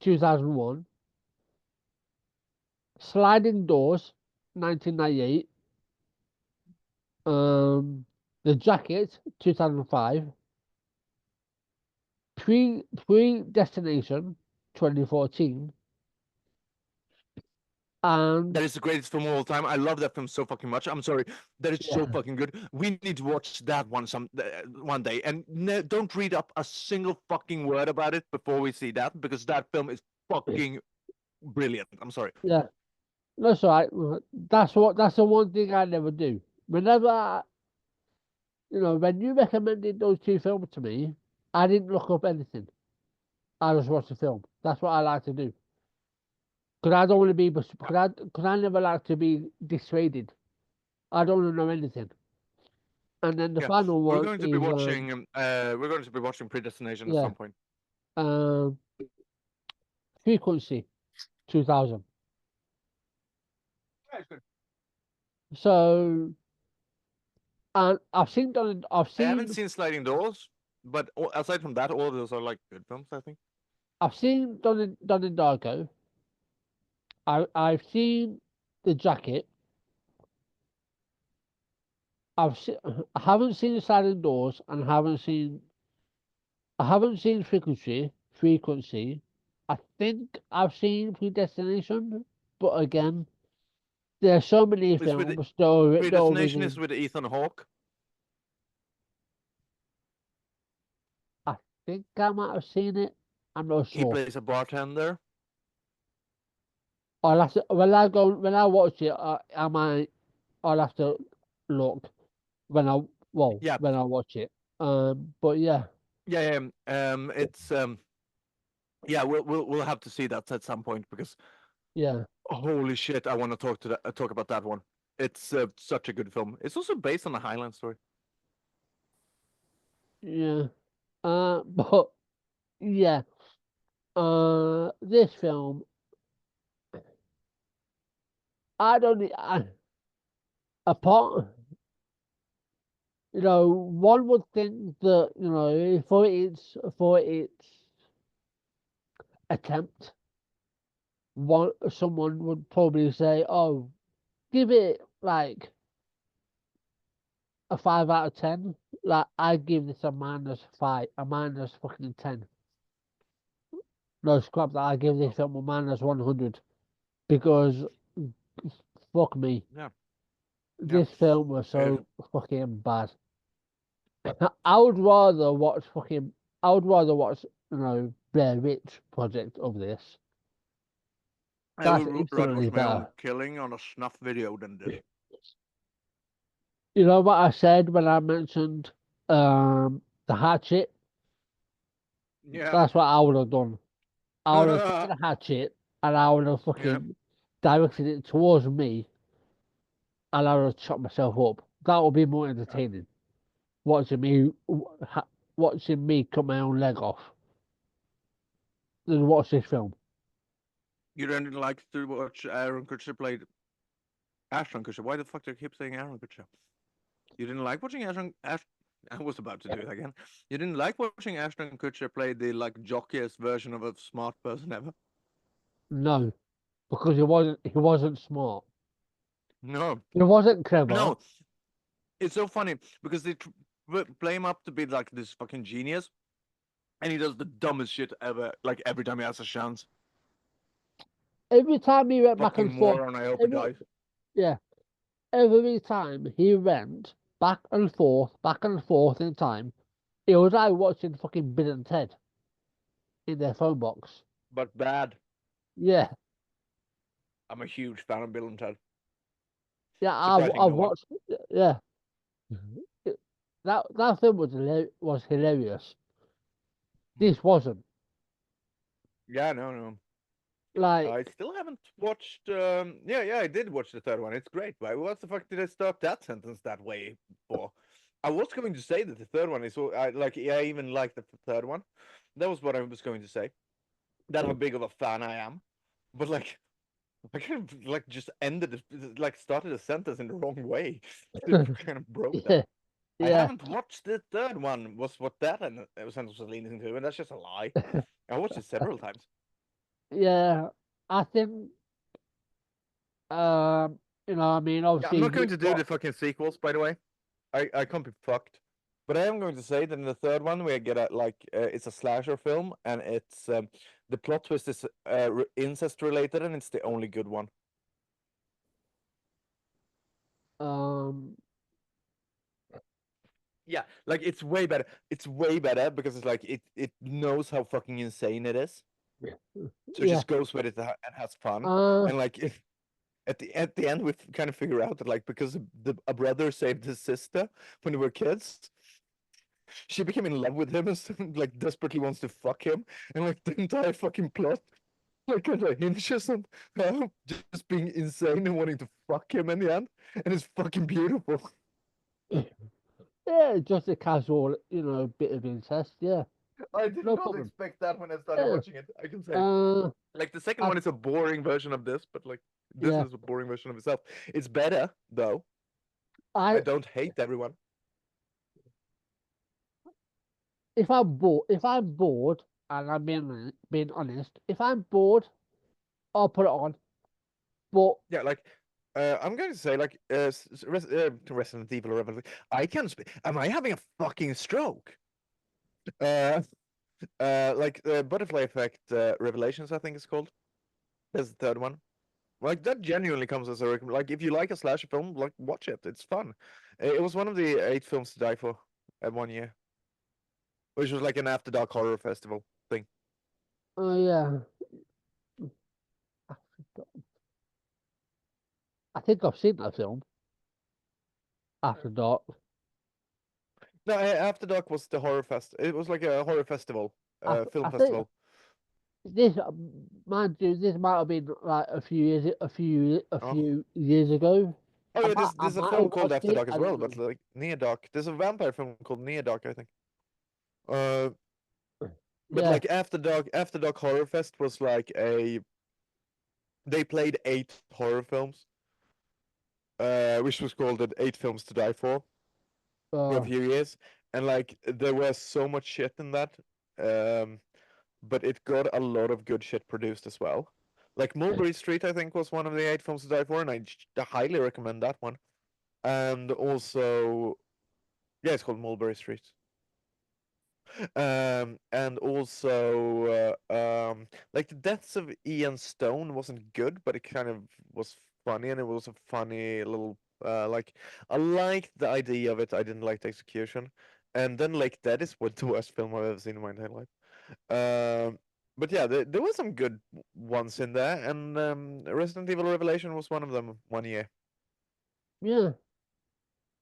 Speaker 1: 2001, Sliding Doors, 1998, um, The Jacket, 2005, Predestination, 2014, and
Speaker 2: That is the greatest film of all time. I love that film so fucking much. I'm sorry, that is so
Speaker 1: yeah,
Speaker 2: fucking good. We need to watch that one day, and don't read up a single fucking word about it before we see that, because that film is fucking brilliant. I'm sorry.
Speaker 1: yeah, that's right. That's the one thing I never do. Whenever when you recommended those two films to me, I didn't look up anything. I just watched the film. That's what I like to do. Because I don't want to be, because I never like to be dissuaded. I don't want to know anything. And then the
Speaker 2: Yeah,
Speaker 1: final
Speaker 2: we're
Speaker 1: one
Speaker 2: going to be
Speaker 1: is,
Speaker 2: watching. We're going to be watching Predestination at
Speaker 1: yeah,
Speaker 2: some point.
Speaker 1: um, Frequency, 2000.
Speaker 2: Yeah, it's good.
Speaker 1: So, and
Speaker 2: I haven't seen Sliding Doors, but aside from that, all of those are like good films. I think.
Speaker 1: I've seen Donnie Darko. I've seen The Jacket. I haven't seen Sliding Doors, and I haven't seen Frequency. Frequency. I think I've seen Predestination, but again, there are so many
Speaker 2: It's with
Speaker 1: films that are
Speaker 2: Predestination is
Speaker 1: within.
Speaker 2: with Ethan Hawke.
Speaker 1: I think I might have seen it. I'm not
Speaker 2: He
Speaker 1: sure.
Speaker 2: plays a bartender.
Speaker 1: When I watch it. I'll have to look when
Speaker 2: Yeah,
Speaker 1: when I watch it. But yeah,
Speaker 2: yeah, yeah. It's yeah. We'll have to see that at some point because
Speaker 1: yeah,
Speaker 2: holy shit, I want to talk about that one. It's such a good film. It's also based on a Highland story.
Speaker 1: yeah. But yeah. This film, I don't. Apart, one would think that for its attempt, someone would probably say, "Oh, give it like a 5 out of 10." Like I give this a -5, a minus fucking 10. No scrap that. I give this
Speaker 2: Oh,
Speaker 1: film a -100 because fuck me,
Speaker 2: yeah, yeah.
Speaker 1: this film was
Speaker 2: It,
Speaker 1: so fucking bad. I would rather watch I would rather watch Blair Witch Project over this.
Speaker 2: I
Speaker 1: That's
Speaker 2: would rather
Speaker 1: infinitely
Speaker 2: watch my own
Speaker 1: better.
Speaker 2: killing on a snuff video than this.
Speaker 1: You know what I said when I mentioned the hatchet?
Speaker 2: Yeah.
Speaker 1: That's what I would have done. I would have taken a hatchet and I would have
Speaker 2: Yeah.
Speaker 1: fucking directed it towards me and I would have chopped myself up. That would be more entertaining. Watching me watching me cut my own leg off than watch this film.
Speaker 2: You didn't like to watch Aaron Kutcher play Ashton Kutcher. Why the fuck do I keep saying Aaron Kutcher? You didn't like watching I was about to do it again. You didn't like watching Ashton Kutcher play the like jockiest version of a smart person ever?
Speaker 1: No, because he wasn't smart.
Speaker 2: No,
Speaker 1: He wasn't clever.
Speaker 2: no. It's so funny because they play him up to be like this fucking genius, and he does the dumbest shit ever. Like every time he has a chance,
Speaker 1: Every time he went back
Speaker 2: fucking
Speaker 1: and forth,
Speaker 2: moron. I hope he
Speaker 1: every
Speaker 2: dies.
Speaker 1: yeah, every time he went back and forth in time, it was like watching fucking Bill and Ted in their phone box.
Speaker 2: But bad.
Speaker 1: Yeah,
Speaker 2: I'm a huge fan of Bill and Ted.
Speaker 1: yeah,
Speaker 2: Surprising
Speaker 1: I've
Speaker 2: no one.
Speaker 1: watched. Yeah, It- that film was hilarious.
Speaker 2: Hmm.
Speaker 1: This wasn't.
Speaker 2: Yeah, no, no.
Speaker 1: Like,
Speaker 2: I still haven't watched. Yeah, I did watch the third one. It's great. Why? What the fuck did I start that sentence that way for? I was going to say that the third one is. I like. Yeah, I even like the third one. That was what I was going to say. That how big of a fan I am. But like, I kind of like just ended it, like started a sentence in the wrong way. It kind of broke that.
Speaker 1: yeah,
Speaker 2: I
Speaker 1: yeah,
Speaker 2: haven't watched the third one. Was what that and sentence was leaning to, and that's just a lie. I watched it several times.
Speaker 1: yeah. I think, I mean,
Speaker 2: Yeah, I'm
Speaker 1: obviously
Speaker 2: not going
Speaker 1: you've
Speaker 2: to do
Speaker 1: got,
Speaker 2: the fucking sequels, by the way. I can't be fucked. But I am going to say that in the third one we get a like it's a slasher film and it's the plot twist is incest related and it's the only good one.
Speaker 1: um,
Speaker 2: Yeah, like it's way better. It's way better because it's like it knows how fucking insane it is, so it
Speaker 1: yeah,
Speaker 2: just goes with it and has fun.
Speaker 1: uh,
Speaker 2: And like if at the end we kind of figure out that like because a brother saved his sister when they were kids, she became in love with him and like desperately wants to fuck him, and like the entire fucking plot like kind of hinges on her just being insane and wanting to fuck him in the end, and it's fucking beautiful.
Speaker 1: yeah, just a casual, bit of incest. Yeah,
Speaker 2: I did
Speaker 1: no
Speaker 2: not
Speaker 1: problem.
Speaker 2: expect that when I started
Speaker 1: Yeah,
Speaker 2: watching it. I can say,
Speaker 1: uh,
Speaker 2: like the second
Speaker 1: I,
Speaker 2: one is a boring version of this, but like this
Speaker 1: yeah,
Speaker 2: is a boring version of itself. It's better though. I
Speaker 1: I,
Speaker 2: don't hate everyone.
Speaker 1: if I'm bored, and I'm being honest, if I'm bored, I'll put it on. But
Speaker 2: Yeah, like I'm going to say like Resident Evil Revelation. I can speak. Am I having a fucking stroke? Uh, like Butterfly Effect Revelations, I think it's called. That's the third one. Like that genuinely comes as a recommend. Like if you like a slasher film, like watch it. It's fun. It was one of the 8 films to die for at 1 year, which was like an after dark horror festival thing.
Speaker 1: oh yeah, I think I've seen that film After Dark.
Speaker 2: No, after dark was the horror fest. It was like a horror festival, film
Speaker 1: I think
Speaker 2: festival.
Speaker 1: this, mind you, this might have been like a
Speaker 2: Oh,
Speaker 1: few years ago.
Speaker 2: oh
Speaker 1: I
Speaker 2: yeah,
Speaker 1: might,
Speaker 2: there's
Speaker 1: I
Speaker 2: there's a
Speaker 1: might have
Speaker 2: film called
Speaker 1: watched
Speaker 2: After
Speaker 1: it.
Speaker 2: Dark as
Speaker 1: I don't
Speaker 2: well, but
Speaker 1: know.
Speaker 2: like Near Dark. There's a vampire film called Near Dark, I think. Uh, but
Speaker 1: Yeah,
Speaker 2: like After Dark Horror Fest was like a they played 8 horror films, which was called the 8 films to die for a
Speaker 1: uh,
Speaker 2: few years, and like there was so much shit in that, um, but it got a lot of good shit produced as well. Like Mulberry Street, I think, was one of the 8 films to die for, and I highly recommend that one. And also, yeah, it's called Mulberry Street. And also, like the deaths of Ian Stone wasn't good, but it kind of was funny, and it was a funny little like I liked the idea of it. I didn't like the execution. And then like that is what the worst film I've ever seen in my entire life. But yeah, there were some good ones in there, and Resident Evil Revelation was one of them 1 year.
Speaker 1: yeah.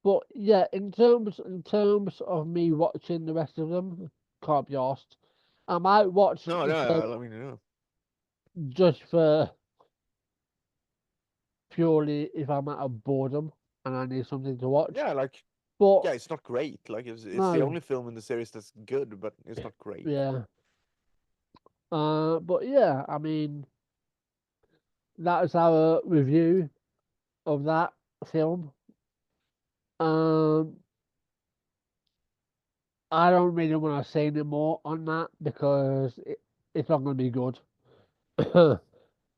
Speaker 1: But yeah, in terms of me watching the rest of them, can't be asked. I might watch
Speaker 2: No,
Speaker 1: the third
Speaker 2: no, I mean, no.
Speaker 1: just for purely if I'm out of boredom and I need something to watch.
Speaker 2: Yeah, like
Speaker 1: But
Speaker 2: yeah, it's not great. Like it's the
Speaker 1: no,
Speaker 2: only film in the series that's good, but it's not great.
Speaker 1: yeah. But yeah, I mean, that is our review of that film. Um, I don't really want to say any more on that because it's not going to be good.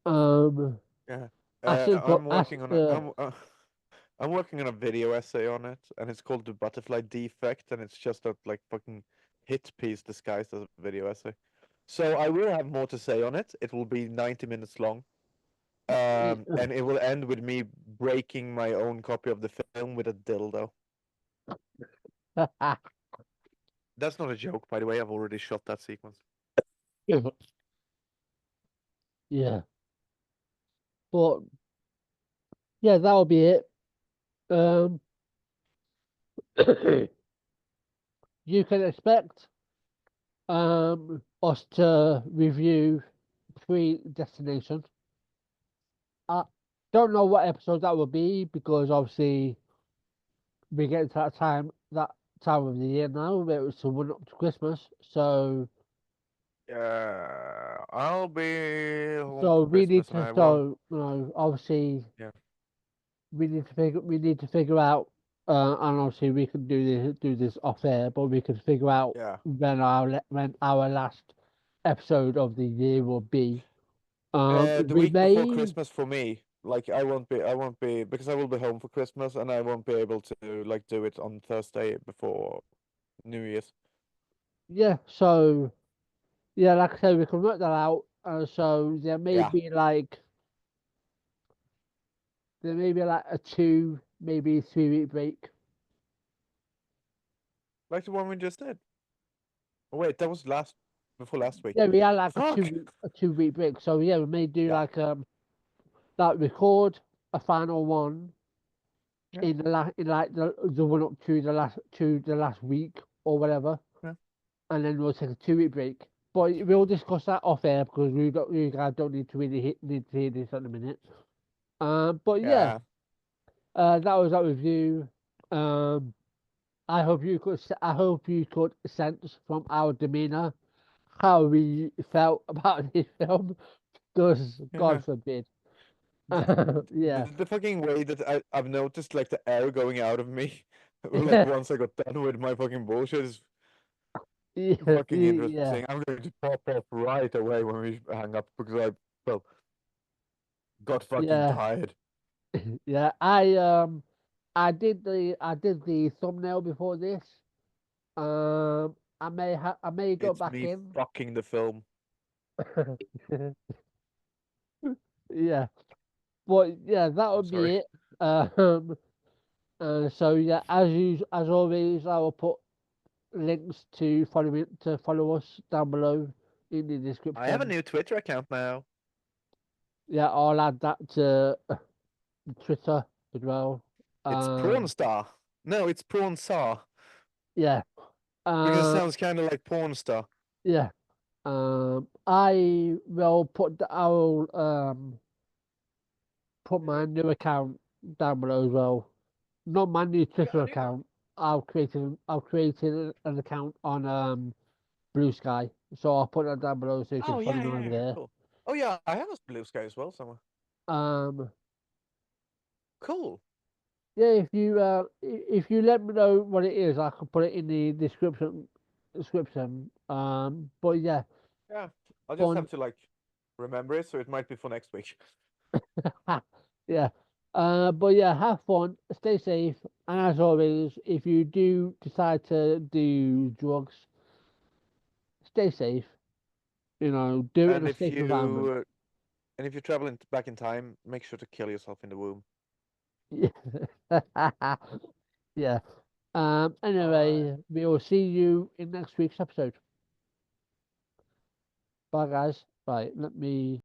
Speaker 1: um,
Speaker 2: Yeah.
Speaker 1: Ashton,
Speaker 2: I'm
Speaker 1: Ash,
Speaker 2: working on a I'm working on a video essay on it, and it's called The Butterfly Defect, and it's just a like fucking hit piece disguised as a video essay. So I will have more to say on it. It will be 90 minutes long. And it will end with me breaking my own copy of the film with a dildo. That's not a joke, by the way. I've already shot that sequence.
Speaker 1: yeah, but yeah, that'll be it. Um, you can expect us to review predestination. I don't know what episode that will be because obviously we get to that time of the year now where it's run up to Christmas.
Speaker 2: Yeah, I'll be home
Speaker 1: So
Speaker 2: for
Speaker 1: we need
Speaker 2: Christmas, and
Speaker 1: to
Speaker 2: I won't.
Speaker 1: so you know obviously
Speaker 2: Yeah,
Speaker 1: we need to figure out and obviously we can do this off air, but we can figure out
Speaker 2: yeah.
Speaker 1: when our last episode of the year will be.
Speaker 2: The
Speaker 1: We
Speaker 2: week before
Speaker 1: may
Speaker 2: Christmas for me, like I won't be because I will be home for Christmas, and I won't be able to like do it on Thursday before New Year's.
Speaker 1: yeah. So yeah, like I said, we can work that out. So
Speaker 2: Yeah,
Speaker 1: there may be like a 2, maybe 3 week break.
Speaker 2: like the one we just did. Oh, wait, that was before last week.
Speaker 1: Yeah, we had like
Speaker 2: Fuck.
Speaker 1: a 2 week break. So yeah, we may do
Speaker 2: Yeah,
Speaker 1: like record a final one
Speaker 2: yeah,
Speaker 1: in in like the one up to the last week or whatever,
Speaker 2: yeah.
Speaker 1: and then we'll take a 2 week break. But we'll discuss that off air because you guys don't need to need to hear this at the minute. But yeah,
Speaker 2: Yeah.
Speaker 1: that was that review. Um, I hope you could sense from our demeanour how we felt about this film. Because
Speaker 2: Yeah.
Speaker 1: God forbid.
Speaker 2: The,
Speaker 1: Yeah,
Speaker 2: the fucking way that I've noticed like the air going out of me, like once I got done with my fucking bullshit is
Speaker 1: yeah,
Speaker 2: fucking
Speaker 1: yeah,
Speaker 2: interesting. I'm going to pop off right away when we hang up because well, got fucking
Speaker 1: yeah,
Speaker 2: tired.
Speaker 1: yeah. I did the thumbnail before this. I may go
Speaker 2: It's
Speaker 1: back
Speaker 2: me
Speaker 1: in.
Speaker 2: fucking the film.
Speaker 1: Yeah, but yeah, that
Speaker 2: I'm
Speaker 1: would
Speaker 2: sorry.
Speaker 1: be it. So yeah, as always, I will put links to follow us down below in the
Speaker 2: I have a
Speaker 1: description.
Speaker 2: new Twitter account now.
Speaker 1: Yeah, I'll add that to Twitter as well.
Speaker 2: It's Prawn
Speaker 1: Um,
Speaker 2: Star. No, it's Prawn Star
Speaker 1: yeah,
Speaker 2: because it
Speaker 1: um,
Speaker 2: sounds kind of like porn star.
Speaker 1: yeah. I will put my new account down below as well. Not my new
Speaker 2: You got
Speaker 1: Twitter
Speaker 2: a new one?
Speaker 1: account. I'll create an account on Blue Sky. So I'll put that down below so you can
Speaker 2: Oh
Speaker 1: follow
Speaker 2: yeah,
Speaker 1: me
Speaker 2: yeah,
Speaker 1: over
Speaker 2: yeah.
Speaker 1: there.
Speaker 2: Cool. Oh yeah, I have a Blue Sky as well somewhere.
Speaker 1: Um,
Speaker 2: Cool.
Speaker 1: yeah, if you let me know what it is, I can put it in the description. But yeah,
Speaker 2: Yeah, I'll just
Speaker 1: fun.
Speaker 2: have to like remember it, so it might be for next week.
Speaker 1: Yeah. But yeah, have fun, stay safe, and as always, if you do decide to do drugs, stay safe. You know, do it in
Speaker 2: And
Speaker 1: a
Speaker 2: if
Speaker 1: safe environment.
Speaker 2: you and if you're traveling back in time, make sure to kill yourself in the womb.
Speaker 1: Yeah.
Speaker 2: All right.
Speaker 1: Anyway, we will see you in next week's episode. Bye, guys. Right, let me.